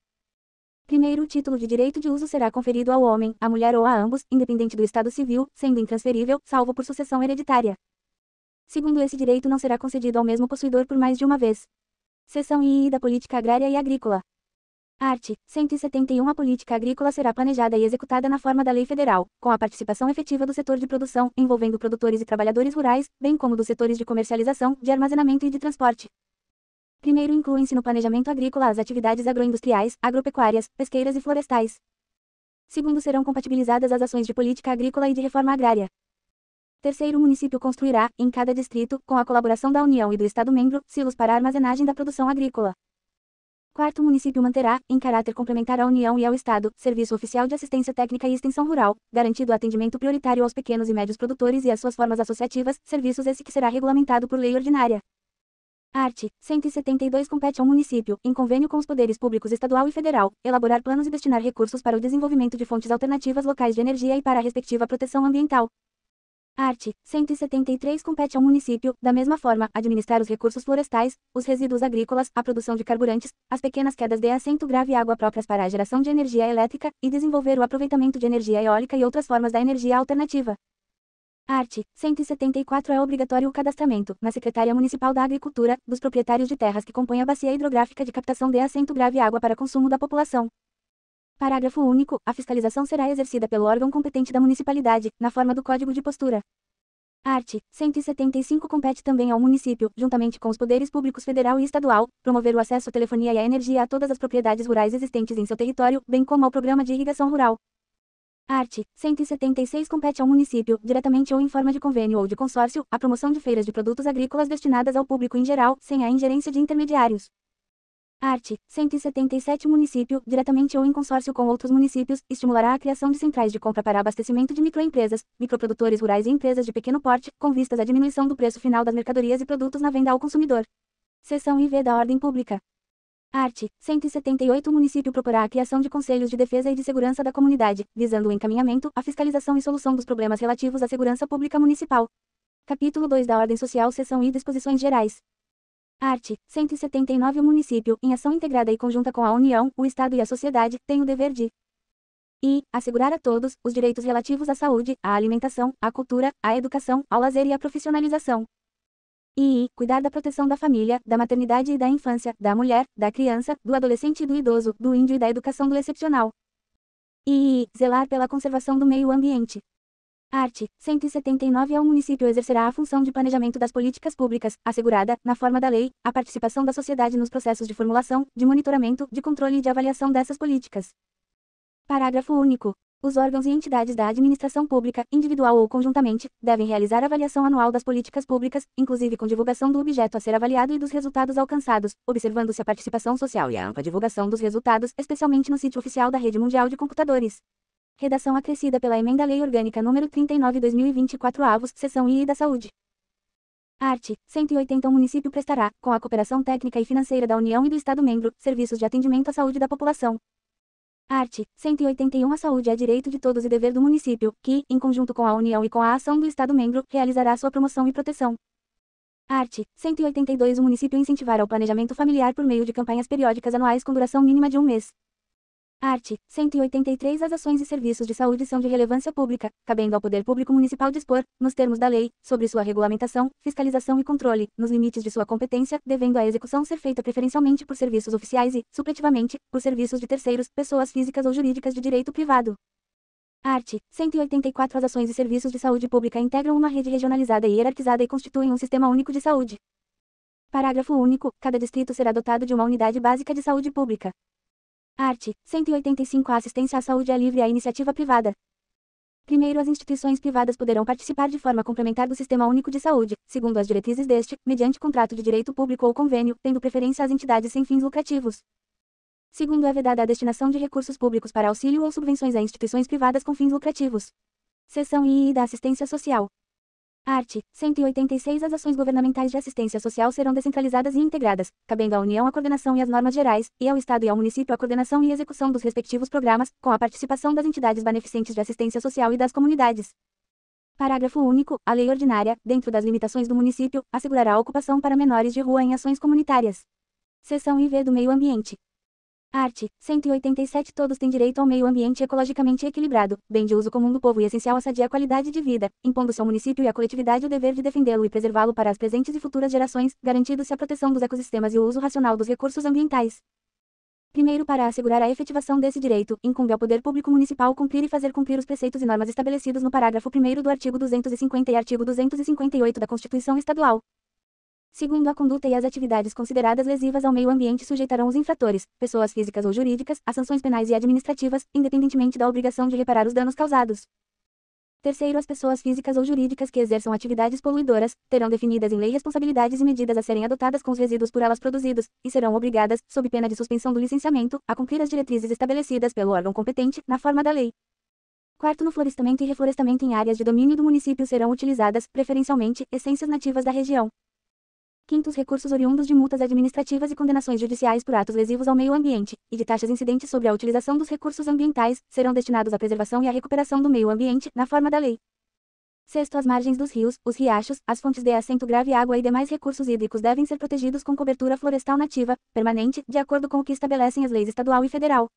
Primeiro, o título de direito de uso será conferido ao homem, à mulher ou a ambos, independente do estado civil, sendo intransferível, salvo por sucessão hereditária. Segundo, esse direito não será concedido ao mesmo possuidor por mais de uma vez. Seção II da Política Agrária e Agrícola. Art. 171. A política agrícola será planejada e executada na forma da lei federal, com a participação efetiva do setor de produção, envolvendo produtores e trabalhadores rurais, bem como dos setores de comercialização, de armazenamento e de transporte. Primeiro, incluem-se no planejamento agrícola as atividades agroindustriais, agropecuárias, pesqueiras e florestais. Segundo, serão compatibilizadas as ações de política agrícola e de reforma agrária. Terceiro, o município construirá, em cada distrito, com a colaboração da União e do Estado-membro, silos para a armazenagem da produção agrícola. Quarto, o município manterá, em caráter complementar à União e ao Estado, serviço oficial de assistência técnica e extensão rural, garantido atendimento prioritário aos pequenos e médios produtores e às suas formas associativas, serviços esse que será regulamentado por lei ordinária. Art. 172. Compete ao município, em convênio com os poderes públicos estadual e federal, elaborar planos e destinar recursos para o desenvolvimento de fontes alternativas locais de energia e para a respectiva proteção ambiental. Art. 173. Compete ao município, da mesma forma, administrar os recursos florestais, os resíduos agrícolas, a produção de carburantes, as pequenas quedas de assento grave e água próprias para a geração de energia elétrica, e desenvolver o aproveitamento de energia eólica e outras formas da energia alternativa. Art. 174. É obrigatório o cadastramento, na Secretaria Municipal da Agricultura, dos proprietários de terras que compõem a bacia hidrográfica de captação de assento grave e água para consumo da população. Parágrafo único. A fiscalização será exercida pelo órgão competente da municipalidade, na forma do Código de Postura. Art. 175. Compete também ao município, juntamente com os poderes públicos federal e estadual, promover o acesso à telefonia e à energia a todas as propriedades rurais existentes em seu território, bem como ao programa de irrigação rural. Art. 176. Compete ao município, diretamente ou em forma de convênio ou de consórcio, a promoção de feiras de produtos agrícolas destinadas ao público em geral, sem a ingerência de intermediários. Art. 177. O município, diretamente ou em consórcio com outros municípios, estimulará a criação de centrais de compra para abastecimento de microempresas, microprodutores rurais e empresas de pequeno porte, com vistas à diminuição do preço final das mercadorias e produtos na venda ao consumidor. Seção IV da Ordem Pública. Art. 178. O município proporá a criação de conselhos de defesa e de segurança da comunidade, visando o encaminhamento, a fiscalização e solução dos problemas relativos à segurança pública municipal. Capítulo 2 da Ordem Social. Seção I. Disposições Gerais. Art. 179. O município, em ação integrada e conjunta com a União, o Estado e a sociedade, tem o dever de assegurar a todos os direitos relativos à saúde, à alimentação, à cultura, à educação, ao lazer e à profissionalização. Cuidar da proteção da família, da maternidade e da infância, da mulher, da criança, do adolescente e do idoso, do índio e da educação do excepcional. Zelar pela conservação do meio ambiente. Art. 179. Ao município exercerá a função de planejamento das políticas públicas, assegurada, na forma da lei, a participação da sociedade nos processos de formulação, de monitoramento, de controle e de avaliação dessas políticas. Parágrafo único. Os órgãos e entidades da administração pública, individual ou conjuntamente, devem realizar avaliação anual das políticas públicas, inclusive com divulgação do objeto a ser avaliado e dos resultados alcançados, observando-se a participação social e a ampla divulgação dos resultados, especialmente no sítio oficial da Rede Mundial de Computadores. Redação acrescida pela Emenda à Lei Orgânica nº 39/2024 avos, seção I da Saúde. Art. 180. O município prestará, com a cooperação técnica e financeira da União e do Estado-membro, serviços de atendimento à saúde da população. Art. 181. A saúde é direito de todos e dever do município, que, em conjunto com a União e com a ação do Estado-membro, realizará sua promoção e proteção. Art. 182. O município incentivará o planejamento familiar por meio de campanhas periódicas anuais com duração mínima de um mês. Art. 183. As ações e serviços de saúde são de relevância pública, cabendo ao poder público municipal dispor, nos termos da lei, sobre sua regulamentação, fiscalização e controle, nos limites de sua competência, devendo a execução ser feita preferencialmente por serviços oficiais e, supletivamente, por serviços de terceiros, pessoas físicas ou jurídicas de direito privado. Art. 184. As ações e serviços de saúde pública integram uma rede regionalizada e hierarquizada e constituem um sistema único de saúde. Parágrafo único. Cada distrito será dotado de uma unidade básica de saúde pública. Art. 185. A assistência à saúde é livre à iniciativa privada. Primeiro, as instituições privadas poderão participar de forma complementar do Sistema Único de Saúde, segundo as diretrizes deste, mediante contrato de direito público ou convênio, tendo preferência às entidades sem fins lucrativos. Segundo, é vedada a destinação de recursos públicos para auxílio ou subvenções a instituições privadas com fins lucrativos. Seção I da Assistência Social. Art. 186. As ações governamentais de assistência social serão descentralizadas e integradas, cabendo à União a coordenação e as normas gerais, e ao Estado e ao município a coordenação e execução dos respectivos programas, com a participação das entidades beneficentes de assistência social e das comunidades. Parágrafo único. A lei ordinária, dentro das limitações do município, assegurará a ocupação para menores de rua em ações comunitárias. Seção IV do Meio Ambiente. Art. 187. Todos têm direito ao meio ambiente ecologicamente equilibrado, bem de uso comum do povo e essencial à sadia qualidade de vida, impondo-se ao município e à coletividade o dever de defendê-lo e preservá-lo para as presentes e futuras gerações, garantindo-se a proteção dos ecossistemas e o uso racional dos recursos ambientais. Primeiro, para assegurar a efetivação desse direito, incumbe ao poder público municipal cumprir e fazer cumprir os preceitos e normas estabelecidos no parágrafo 1º do artigo 250 e artigo 258 da Constituição Estadual. Segundo, a conduta e as atividades consideradas lesivas ao meio ambiente sujeitarão os infratores, pessoas físicas ou jurídicas, a sanções penais e administrativas, independentemente da obrigação de reparar os danos causados. Terceiro, as pessoas físicas ou jurídicas que exerçam atividades poluidoras, terão definidas em lei responsabilidades e medidas a serem adotadas com os resíduos por elas produzidos, e serão obrigadas, sob pena de suspensão do licenciamento, a cumprir as diretrizes estabelecidas pelo órgão competente, na forma da lei. Quarto, no florestamento e reflorestamento em áreas de domínio do município serão utilizadas, preferencialmente, essências nativas da região. Quinto, os recursos oriundos de multas administrativas e condenações judiciais por atos lesivos ao meio ambiente, e de taxas incidentes sobre a utilização dos recursos ambientais, serão destinados à preservação e à recuperação do meio ambiente, na forma da lei. Sexto, as margens dos rios, os riachos, as fontes de assento grave água e demais recursos hídricos devem ser protegidos com cobertura florestal nativa, permanente, de acordo com o que estabelecem as leis estadual e federal.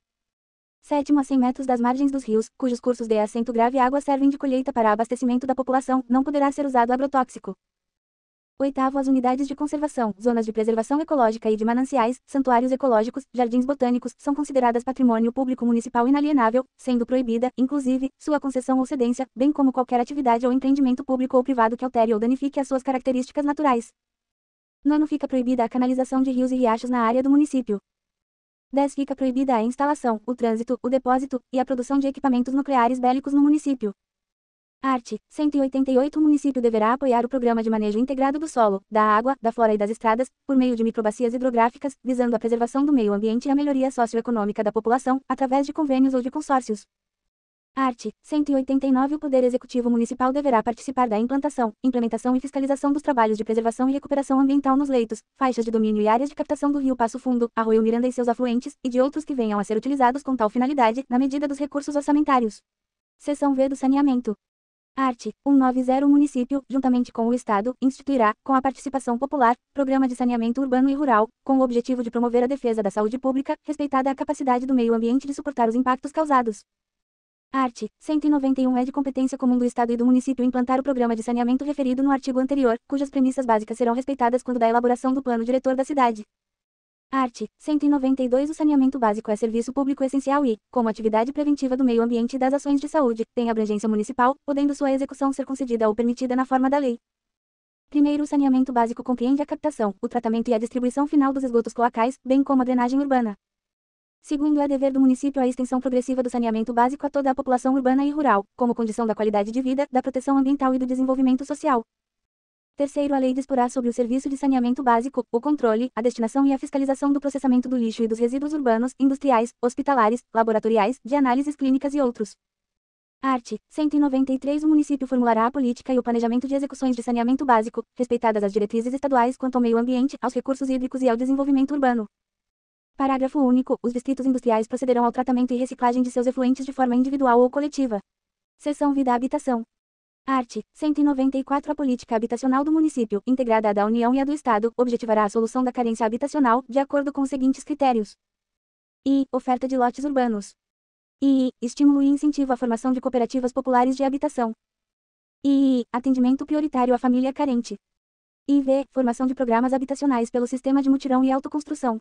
Sétimo, a 100 metros das margens dos rios, cujos cursos de assento grave água servem de colheita para abastecimento da população, não poderá ser usado agrotóxico. Oitavo, as unidades de conservação, zonas de preservação ecológica e de mananciais, santuários ecológicos, jardins botânicos, são consideradas patrimônio público municipal inalienável, sendo proibida, inclusive, sua concessão ou cedência, bem como qualquer atividade ou empreendimento público ou privado que altere ou danifique as suas características naturais. Nono, fica proibida a canalização de rios e riachos na área do município. 10. Fica proibida a instalação, o trânsito, o depósito e a produção de equipamentos nucleares bélicos no município. Art. 188. O município deverá apoiar o Programa de Manejo Integrado do Solo, da Água, da Flora e das Estradas, por meio de microbacias hidrográficas, visando a preservação do meio ambiente e a melhoria socioeconômica da população, através de convênios ou de consórcios. Art. 189. O Poder Executivo Municipal deverá participar da implantação, implementação e fiscalização dos trabalhos de preservação e recuperação ambiental nos leitos, faixas de domínio e áreas de captação do Rio Passo Fundo, Arroio Miranda e seus afluentes, e de outros que venham a ser utilizados com tal finalidade, na medida dos recursos orçamentários. Seção V do Saneamento. Art. 190. O município, juntamente com o Estado, instituirá, com a participação popular, programa de saneamento urbano e rural, com o objetivo de promover a defesa da saúde pública, respeitada a capacidade do meio ambiente de suportar os impactos causados. Art. 191. É de competência comum do Estado e do município implantar o programa de saneamento referido no artigo anterior, cujas premissas básicas serão respeitadas quando da elaboração do plano diretor da cidade. Art. 192. O saneamento básico é serviço público essencial e, como atividade preventiva do meio ambiente e das ações de saúde, tem abrangência municipal, podendo sua execução ser concedida ou permitida na forma da lei. Primeiro, o saneamento básico compreende a captação, o tratamento e a distribuição final dos esgotos cloacais, bem como a drenagem urbana. Segundo, é dever do município a extensão progressiva do saneamento básico a toda a população urbana e rural, como condição da qualidade de vida, da proteção ambiental e do desenvolvimento social. Terceiro, a lei disporá sobre o serviço de saneamento básico, o controle, a destinação e a fiscalização do processamento do lixo e dos resíduos urbanos, industriais, hospitalares, laboratoriais, de análises clínicas e outros. Art. 193. O município formulará a política e o planejamento de execuções de saneamento básico, respeitadas as diretrizes estaduais quanto ao meio ambiente, aos recursos hídricos e ao desenvolvimento urbano. Parágrafo único. Os distritos industriais procederão ao tratamento e reciclagem de seus efluentes de forma individual ou coletiva. Seção V da Habitação. Art. 194. A política habitacional do município, integrada à da União e à do Estado, objetivará a solução da carência habitacional, de acordo com os seguintes critérios. I. Oferta de lotes urbanos. I. Estímulo e incentivo à formação de cooperativas populares de habitação. I. Atendimento prioritário à família carente. IV. Formação de programas habitacionais pelo sistema de mutirão e autoconstrução.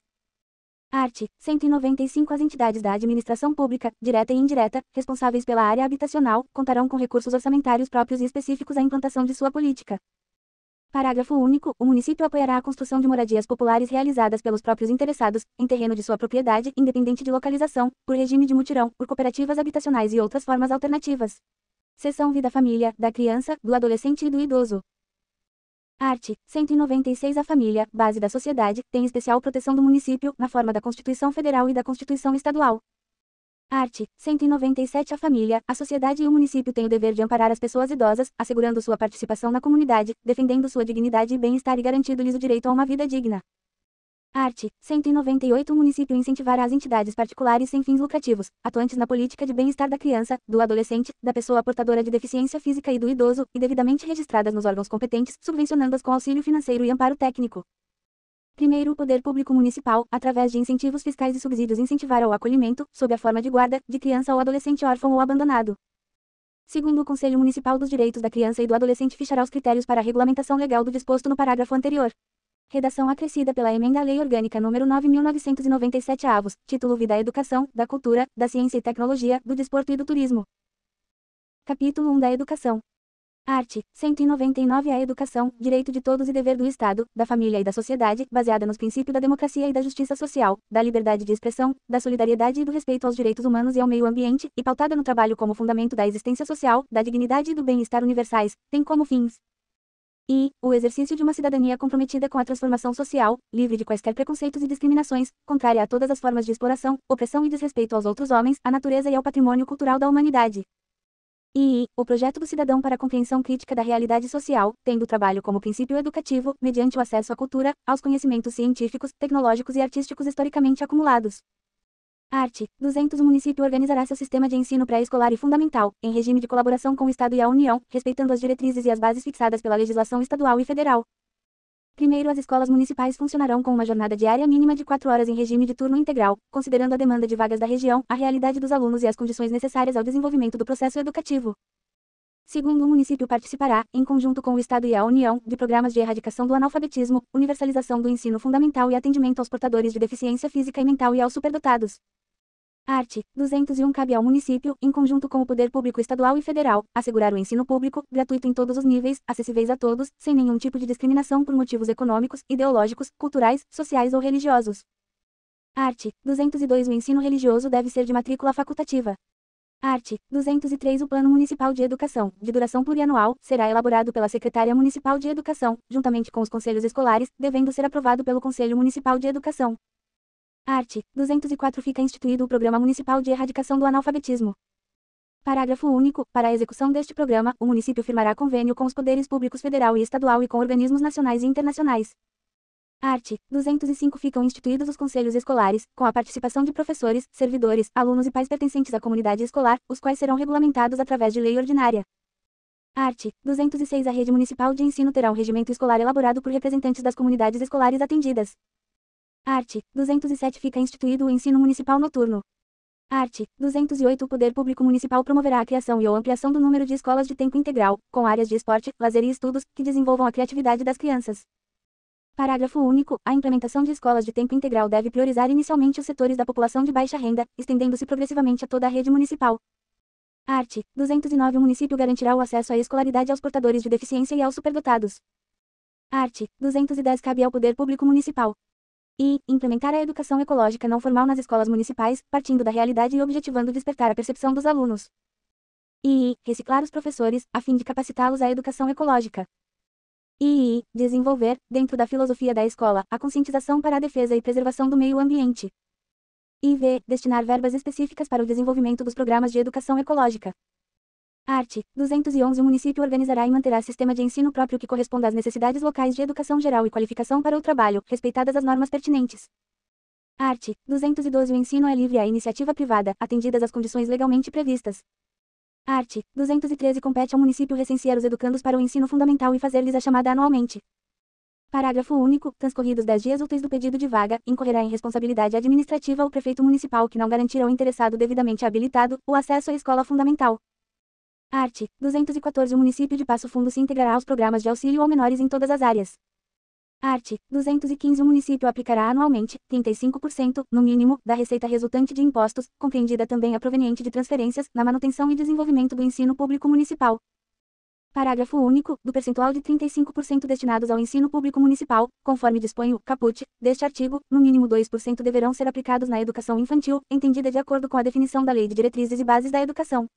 Art. 195. As entidades da administração pública, direta e indireta, responsáveis pela área habitacional, contarão com recursos orçamentários próprios e específicos à implantação de sua política. Parágrafo único. O município apoiará a construção de moradias populares realizadas pelos próprios interessados, em terreno de sua propriedade, independente de localização, por regime de mutirão, por cooperativas habitacionais e outras formas alternativas. Seção V da família, da criança, do adolescente e do idoso. Art. 196. A família, base da sociedade, tem especial proteção do município, na forma da Constituição Federal e da Constituição Estadual. Art. 197. A família, a sociedade e o município têm o dever de amparar as pessoas idosas, assegurando sua participação na comunidade, defendendo sua dignidade e bem-estar e garantindo-lhes o direito a uma vida digna. Art. 198. O município incentivará as entidades particulares sem fins lucrativos, atuantes na política de bem-estar da criança, do adolescente, da pessoa portadora de deficiência física e do idoso, e devidamente registradas nos órgãos competentes, subvencionando-as com auxílio financeiro e amparo técnico. Primeiro, o poder público municipal, através de incentivos fiscais e subsídios, incentivar o acolhimento, sob a forma de guarda, de criança ou adolescente órfão ou abandonado. Segundo, o Conselho Municipal dos Direitos da Criança e do Adolescente fixará os critérios para a regulamentação legal do disposto no parágrafo anterior. Redação acrescida pela Emenda à Lei Orgânica nº 9.997 título Vida à Educação, da Cultura, da Ciência e Tecnologia, do Desporto e do Turismo. Capítulo 1 da Educação. Art. 199. A educação, direito de todos e dever do Estado, da família e da sociedade, baseada nos princípios da democracia e da justiça social, da liberdade de expressão, da solidariedade e do respeito aos direitos humanos e ao meio ambiente, e pautada no trabalho como fundamento da existência social, da dignidade e do bem-estar universais, tem como fins e o exercício de uma cidadania comprometida com a transformação social, livre de quaisquer preconceitos e discriminações, contrária a todas as formas de exploração, opressão e desrespeito aos outros homens, à natureza e ao patrimônio cultural da humanidade. E o projeto do cidadão para a compreensão crítica da realidade social, tendo o trabalho como princípio educativo, mediante o acesso à cultura, aos conhecimentos científicos, tecnológicos e artísticos historicamente acumulados. Art. 200. O município organizará seu sistema de ensino pré-escolar e fundamental, em regime de colaboração com o Estado e a União, respeitando as diretrizes e as bases fixadas pela legislação estadual e federal. Primeiro, as escolas municipais funcionarão com uma jornada diária mínima de 4 horas em regime de turno integral, considerando a demanda de vagas da região, a realidade dos alunos e as condições necessárias ao desenvolvimento do processo educativo. Segundo, o município participará, em conjunto com o Estado e a União, de programas de erradicação do analfabetismo, universalização do ensino fundamental e atendimento aos portadores de deficiência física e mental e aos superdotados. Art. 201. Cabe ao município, em conjunto com o poder público estadual e federal, assegurar o ensino público, gratuito em todos os níveis, acessíveis a todos, sem nenhum tipo de discriminação por motivos econômicos, ideológicos, culturais, sociais ou religiosos. Art. 202. O ensino religioso deve ser de matrícula facultativa. Art. 203. O Plano Municipal de Educação, de duração plurianual, será elaborado pela Secretaria Municipal de Educação, juntamente com os conselhos escolares, devendo ser aprovado pelo Conselho Municipal de Educação. Art. 204. Fica instituído o Programa Municipal de Erradicação do Analfabetismo. Parágrafo único. Para a execução deste programa, o município firmará convênio com os poderes públicos federal e estadual e com organismos nacionais e internacionais. Art. 205. Ficam instituídos os conselhos escolares, com a participação de professores, servidores, alunos e pais pertencentes à comunidade escolar, os quais serão regulamentados através de lei ordinária. Art. 206. A rede municipal de ensino terá um regimento escolar elaborado por representantes das comunidades escolares atendidas. Art. 207. Fica instituído o ensino municipal noturno. Art. 208. O poder público municipal promoverá a criação e ou ampliação do número de escolas de tempo integral, com áreas de esporte, lazer e estudos, que desenvolvam a criatividade das crianças. Parágrafo único. A implementação de escolas de tempo integral deve priorizar inicialmente os setores da população de baixa renda, estendendo-se progressivamente a toda a rede municipal. Art. 209. O município garantirá o acesso à escolaridade aos portadores de deficiência e aos superdotados. Art. 210. Cabe ao poder público municipal e implementar a educação ecológica não formal nas escolas municipais, partindo da realidade e objetivando despertar a percepção dos alunos. E reciclar os professores, a fim de capacitá-los à educação ecológica. E desenvolver, dentro da filosofia da escola, a conscientização para a defesa e preservação do meio ambiente. E destinar verbas específicas para o desenvolvimento dos programas de educação ecológica. Art. 211. O município organizará e manterá sistema de ensino próprio que corresponda às necessidades locais de educação geral e qualificação para o trabalho, respeitadas as normas pertinentes. Art. 212. O ensino é livre à iniciativa privada, atendidas as condições legalmente previstas. Art. 213. Compete ao município recensear os educandos para o ensino fundamental e fazer-lhes a chamada anualmente. Parágrafo único. Transcorridos 10 dias úteis do pedido de vaga, incorrerá em responsabilidade administrativa o prefeito municipal que não garantir ao interessado devidamente habilitado o acesso à escola fundamental. Art. 214. O município de Passo Fundo se integrará aos programas de auxílio ao menores em todas as áreas. Art. 215. O município aplicará anualmente 35%, no mínimo, da receita resultante de impostos, compreendida também a proveniente de transferências, na manutenção e desenvolvimento do ensino público municipal. Parágrafo único. Do percentual de 35% destinados ao ensino público municipal, conforme dispõe o caput deste artigo, no mínimo 2% deverão ser aplicados na educação infantil, entendida de acordo com a definição da Lei de Diretrizes e Bases da Educação.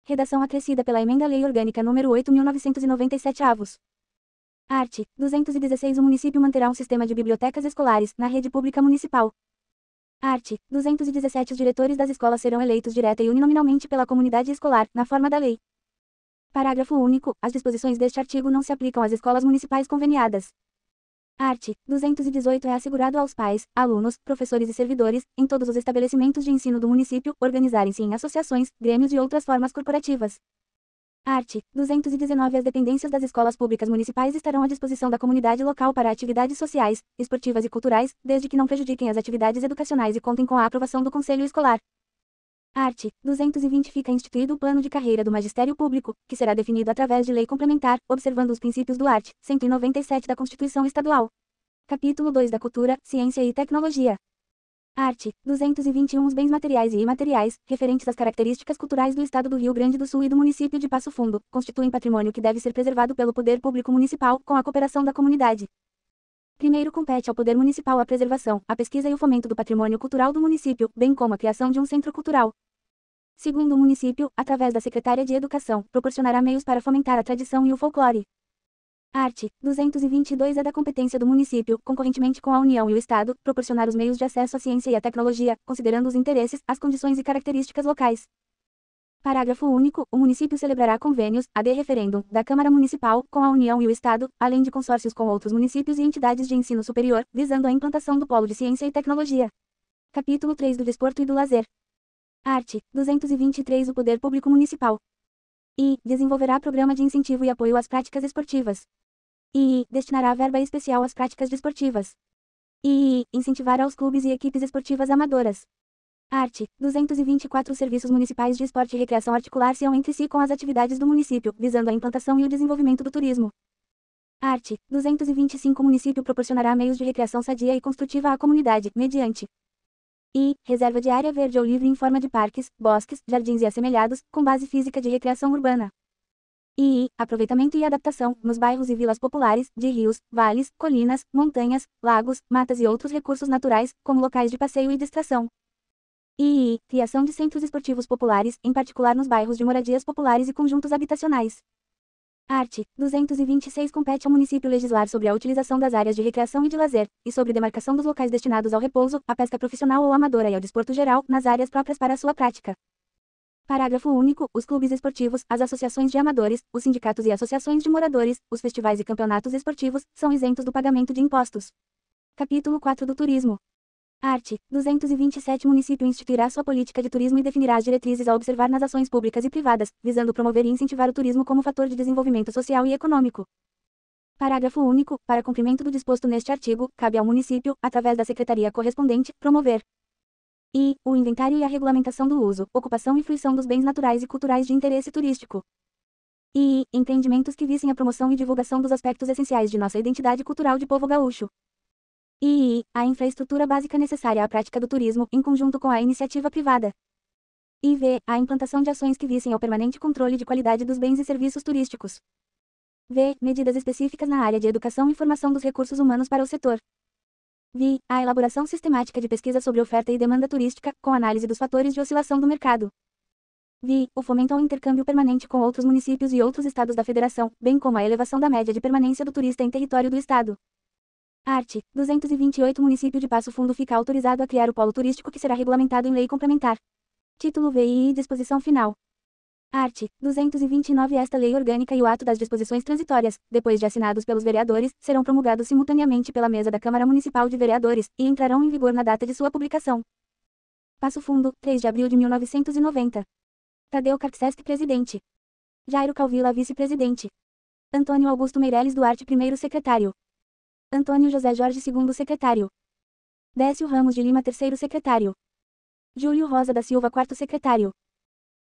Redação acrescida pela Emenda à Lei Orgânica nº 8.997 Art. 216. O município manterá um sistema de bibliotecas escolares, na rede pública municipal. Art. 217 Os diretores das escolas serão eleitos direta e uninominalmente pela comunidade escolar, na forma da lei. Parágrafo único. As disposições deste artigo não se aplicam às escolas municipais conveniadas. Art. 218 É assegurado aos pais, alunos, professores e servidores, em todos os estabelecimentos de ensino do município, organizarem-se em associações, grêmios e outras formas corporativas. Art. 219 As dependências das escolas públicas municipais estarão à disposição da comunidade local para atividades sociais, esportivas e culturais, desde que não prejudiquem as atividades educacionais e contem com a aprovação do Conselho Escolar. Art. 220 Fica instituído o plano de carreira do magistério público, que será definido através de lei complementar, observando os princípios do art. 197 da Constituição Estadual. Capítulo 2 da Cultura, Ciência e Tecnologia. Art. 221 Os bens materiais e imateriais, referentes às características culturais do Estado do Rio Grande do Sul e do município de Passo Fundo, constituem patrimônio que deve ser preservado pelo poder público municipal, com a cooperação da comunidade. Primeiro compete ao poder municipal a preservação, a pesquisa e o fomento do patrimônio cultural do município, bem como a criação de um centro cultural. Segundo, o município, através da Secretaria de Educação, proporcionará meios para fomentar a tradição e o folclore. Art. 222 É da competência do município, concorrentemente com a União e o Estado, proporcionar os meios de acesso à ciência e à tecnologia, considerando os interesses, as condições e características locais. Parágrafo único. O município celebrará convênios, ad referendum, da Câmara Municipal, com a União e o Estado, além de consórcios com outros municípios e entidades de ensino superior, visando a implantação do Polo de Ciência e Tecnologia. Capítulo 3 do Desporto e do Lazer. Art. 223 O Poder Público Municipal. Desenvolverá programa de incentivo e apoio às práticas esportivas. Destinará verba especial às práticas desportivas. Incentivará os clubes e equipes esportivas amadoras. Art. 224 Os serviços municipais de esporte e recreação articular-se-ão entre si com as atividades do município, visando a implantação e o desenvolvimento do turismo. Art. 225 O município proporcionará meios de recreação sadia e construtiva à comunidade, mediante reserva de área verde ou livre em forma de parques, bosques, jardins e assemelhados, com base física de recreação urbana. Aproveitamento e adaptação, nos bairros e vilas populares, de rios, vales, colinas, montanhas, lagos, matas e outros recursos naturais, como locais de passeio e distração. Criação de centros esportivos populares, em particular nos bairros de moradias populares e conjuntos habitacionais. Art. 226 Compete ao município legislar sobre a utilização das áreas de recreação e de lazer, e sobre demarcação dos locais destinados ao repouso, à pesca profissional ou amadora e ao desporto geral, nas áreas próprias para a sua prática. Parágrafo único. Os clubes esportivos, as associações de amadores, os sindicatos e associações de moradores, os festivais e campeonatos esportivos, são isentos do pagamento de impostos. Capítulo 4 do Turismo. Art. 227 O município instituirá sua política de turismo e definirá as diretrizes a observar nas ações públicas e privadas, visando promover e incentivar o turismo como fator de desenvolvimento social e econômico. Parágrafo único. Para cumprimento do disposto neste artigo, cabe ao município, através da secretaria correspondente, promover o inventário e a regulamentação do uso, ocupação e fruição dos bens naturais e culturais de interesse turístico. Empreendimentos que visem a promoção e divulgação dos aspectos essenciais de nossa identidade cultural de povo gaúcho. A infraestrutura básica necessária à prática do turismo, em conjunto com a iniciativa privada. A implantação de ações que visem ao permanente controle de qualidade dos bens e serviços turísticos. Medidas específicas na área de educação e formação dos recursos humanos para o setor. A elaboração sistemática de pesquisa sobre oferta e demanda turística, com análise dos fatores de oscilação do mercado. O fomento ao intercâmbio permanente com outros municípios e outros estados da federação, bem como a elevação da média de permanência do turista em território do estado. Art. 228 O município de Passo Fundo fica autorizado a criar o polo turístico que será regulamentado em lei complementar. Título VI e disposição final. Art. 229 Esta lei orgânica e o ato das disposições transitórias, depois de assinados pelos vereadores, serão promulgados simultaneamente pela mesa da Câmara Municipal de Vereadores, e entrarão em vigor na data de sua publicação. Passo Fundo, 3 de abril de 1990. Tadeu Karczewski, presidente. Jairo Calvila, vice-presidente. Antônio Augusto Meireles Duarte, primeiro secretário. Antônio José Jorge, segundo secretário. Décio Ramos de Lima, terceiro secretário. Júlio Rosa da Silva, quarto secretário.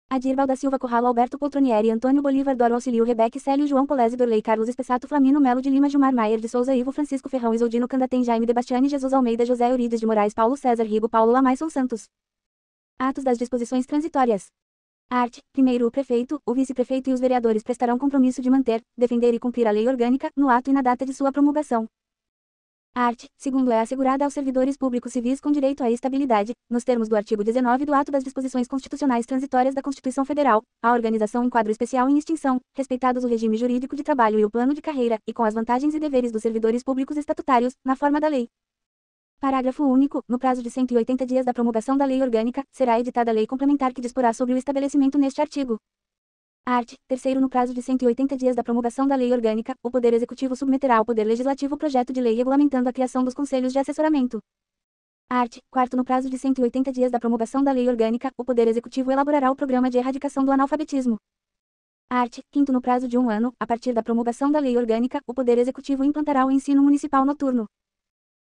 Adirbal da Silva Corralo, Alberto Poltronieri, Antônio Bolívar Doro Auxílio Rebeque Célio João Polese Dorley Carlos Espessato Flamino Melo de Lima Gilmar Maier de Souza Ivo Francisco Ferrão Isoldino Candatem Jaime de Bastiani Jesus Almeida José Eurides de Moraes Paulo César Rigo Paulo Lamaisson Santos. Atos das disposições transitórias. Art. Primeiro, o prefeito, o vice-prefeito e os vereadores prestarão compromisso de manter, defender e cumprir a lei orgânica, no ato e na data de sua promulgação. Art. Segundo, é assegurada aos servidores públicos civis com direito à estabilidade, nos termos do artigo 19 do Ato das Disposições Constitucionais Transitórias da Constituição Federal, a organização em quadro especial em extinção, respeitados o regime jurídico de trabalho e o plano de carreira, e com as vantagens e deveres dos servidores públicos estatutários, na forma da lei. Parágrafo único. No prazo de 180 dias da promulgação da Lei Orgânica, será editada a Lei Complementar que disporá sobre o estabelecimento neste artigo. Art. 3º. No prazo de 180 dias da promulgação da Lei Orgânica, o Poder Executivo submeterá ao Poder Legislativo o projeto de lei regulamentando a criação dos Conselhos de Assessoramento. Art. 4º. No prazo de 180 dias da promulgação da Lei Orgânica, o Poder Executivo elaborará o Programa de Erradicação do Analfabetismo. Art. 5º. No prazo de 1 ano, a partir da promulgação da Lei Orgânica, o Poder Executivo implantará o ensino municipal noturno.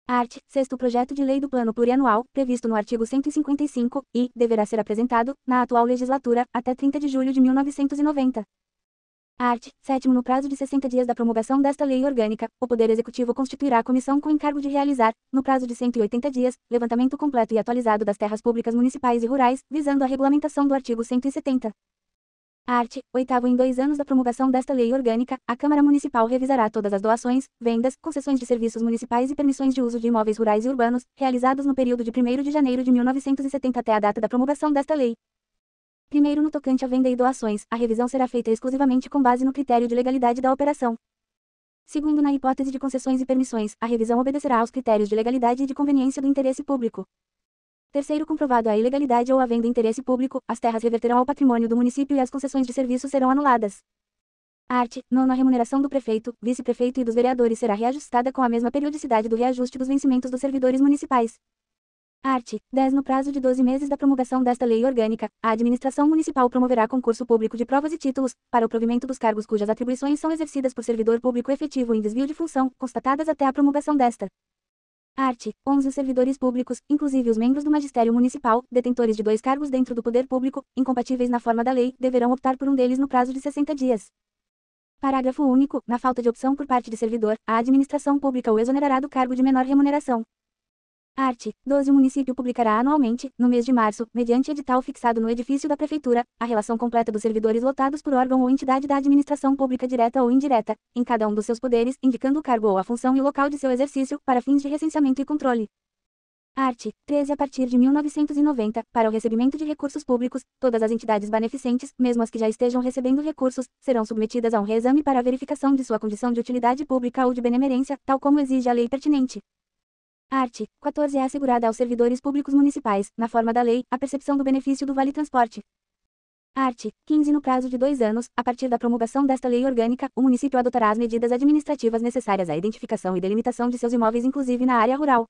Art. 6º. Projeto de lei do Plano Plurianual, previsto no artigo 155, e deverá ser apresentado, na atual legislatura, até 30 de julho de 1990. Art. 7º. No prazo de 60 dias da promulgação desta Lei Orgânica, o Poder Executivo constituirá a comissão com encargo de realizar, no prazo de 180 dias, levantamento completo e atualizado das terras públicas municipais e rurais, visando a regulamentação do artigo 170. Art. 8º. Em 2 anos da promulgação desta Lei Orgânica, a Câmara Municipal revisará todas as doações, vendas, concessões de serviços municipais e permissões de uso de imóveis rurais e urbanos, realizados no período de 1º de janeiro de 1970 até a data da promulgação desta lei. Primeiro, no tocante à venda e doações, a revisão será feita exclusivamente com base no critério de legalidade da operação. Segundo, na hipótese de concessões e permissões, a revisão obedecerá aos critérios de legalidade e de conveniência do interesse público. Terceiro, comprovado a ilegalidade ou havendo interesse público, as terras reverterão ao patrimônio do município e as concessões de serviço serão anuladas. Art. 9º. A remuneração do prefeito, vice-prefeito e dos vereadores será reajustada com a mesma periodicidade do reajuste dos vencimentos dos servidores municipais. Art. 10. No prazo de 12 meses da promulgação desta Lei Orgânica, a administração municipal promoverá concurso público de provas e títulos, para o provimento dos cargos cujas atribuições são exercidas por servidor público efetivo em desvio de função, constatadas até a promulgação desta. Art. 11. Os servidores públicos, inclusive os membros do magistério municipal, detentores de 2 cargos dentro do poder público, incompatíveis na forma da lei, deverão optar por um deles no prazo de 60 dias. Parágrafo único. Na falta de opção por parte de servidor, a administração pública o exonerará do cargo de menor remuneração. Art. 12. O município publicará anualmente, no mês de março, mediante edital fixado no edifício da Prefeitura, a relação completa dos servidores lotados por órgão ou entidade da administração pública direta ou indireta, em cada um dos seus poderes, indicando o cargo ou a função e o local de seu exercício, para fins de recenseamento e controle. Art. 13. A partir de 1990, para o recebimento de recursos públicos, todas as entidades beneficentes, mesmo as que já estejam recebendo recursos, serão submetidas a um reexame para a verificação de sua condição de utilidade pública ou de benemerência, tal como exige a lei pertinente. Art. 14. É assegurada aos servidores públicos municipais, na forma da lei, a percepção do benefício do vale-transporte. Art. 15. No prazo de 2 anos, a partir da promulgação desta lei orgânica, o município adotará as medidas administrativas necessárias à identificação e delimitação de seus imóveis, inclusive na área rural.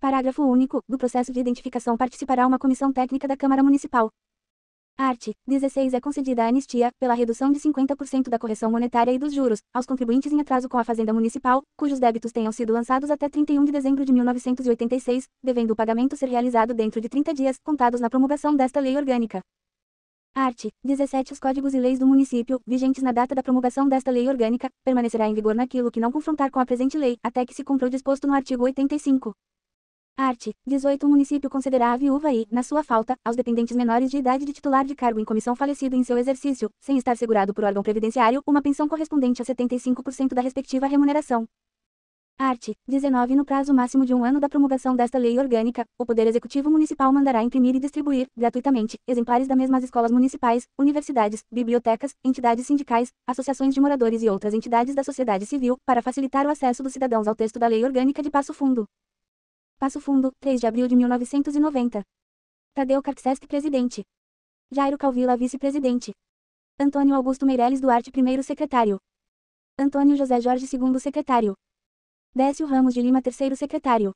Parágrafo único. Do processo de identificação participará uma comissão técnica da Câmara Municipal. Art. 16. É concedida a anistia, pela redução de 50% da correção monetária e dos juros, aos contribuintes em atraso com a Fazenda Municipal, cujos débitos tenham sido lançados até 31 de dezembro de 1986, devendo o pagamento ser realizado dentro de 30 dias, contados na promulgação desta lei orgânica. Art. 17. Os códigos e leis do município, vigentes na data da promulgação desta lei orgânica, permanecerá em vigor naquilo que não confrontar com a presente lei, até que se cumpra o disposto no artigo 85. Art. 18. O município concederá à viúva e, na sua falta, aos dependentes menores de idade de titular de cargo em comissão falecido em seu exercício, sem estar segurado por órgão previdenciário, uma pensão correspondente a 75% da respectiva remuneração. Art. 19. No prazo máximo de 1 ano da promulgação desta lei orgânica, o Poder Executivo Municipal mandará imprimir e distribuir, gratuitamente, exemplares da mesma às escolas municipais, universidades, bibliotecas, entidades sindicais, associações de moradores e outras entidades da sociedade civil, para facilitar o acesso dos cidadãos ao texto da Lei Orgânica de Passo Fundo. Passo Fundo, 3 de abril de 1990. Tadeu Karczewski, presidente. Jairo Calvila, vice-presidente. Antônio Augusto Meirelles Duarte, primeiro secretário. Antônio José Jorge, segundo secretário. Décio Ramos de Lima, terceiro secretário.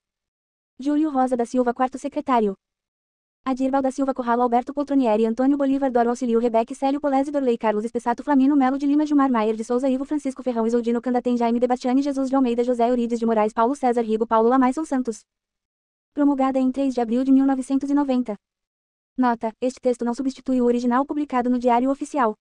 Júlio Rosa da Silva, quarto secretário. Adirbal da Silva Corralo, Alberto Poltronieri, Antônio Bolívar Doro Auxílio Rebeque Célio Polese Dorley Carlos Espessato Flamino Melo de Lima Gilmar Maier de Souza Ivo Francisco Ferrão Isoldino Candatem Jaime Debastiani Jesus de Almeida José Eurides de Moraes Paulo César Rigo Paulo Lamaison Santos. Promulgada em 3 de abril de 1990. Nota: este texto não substitui o original publicado no Diário Oficial.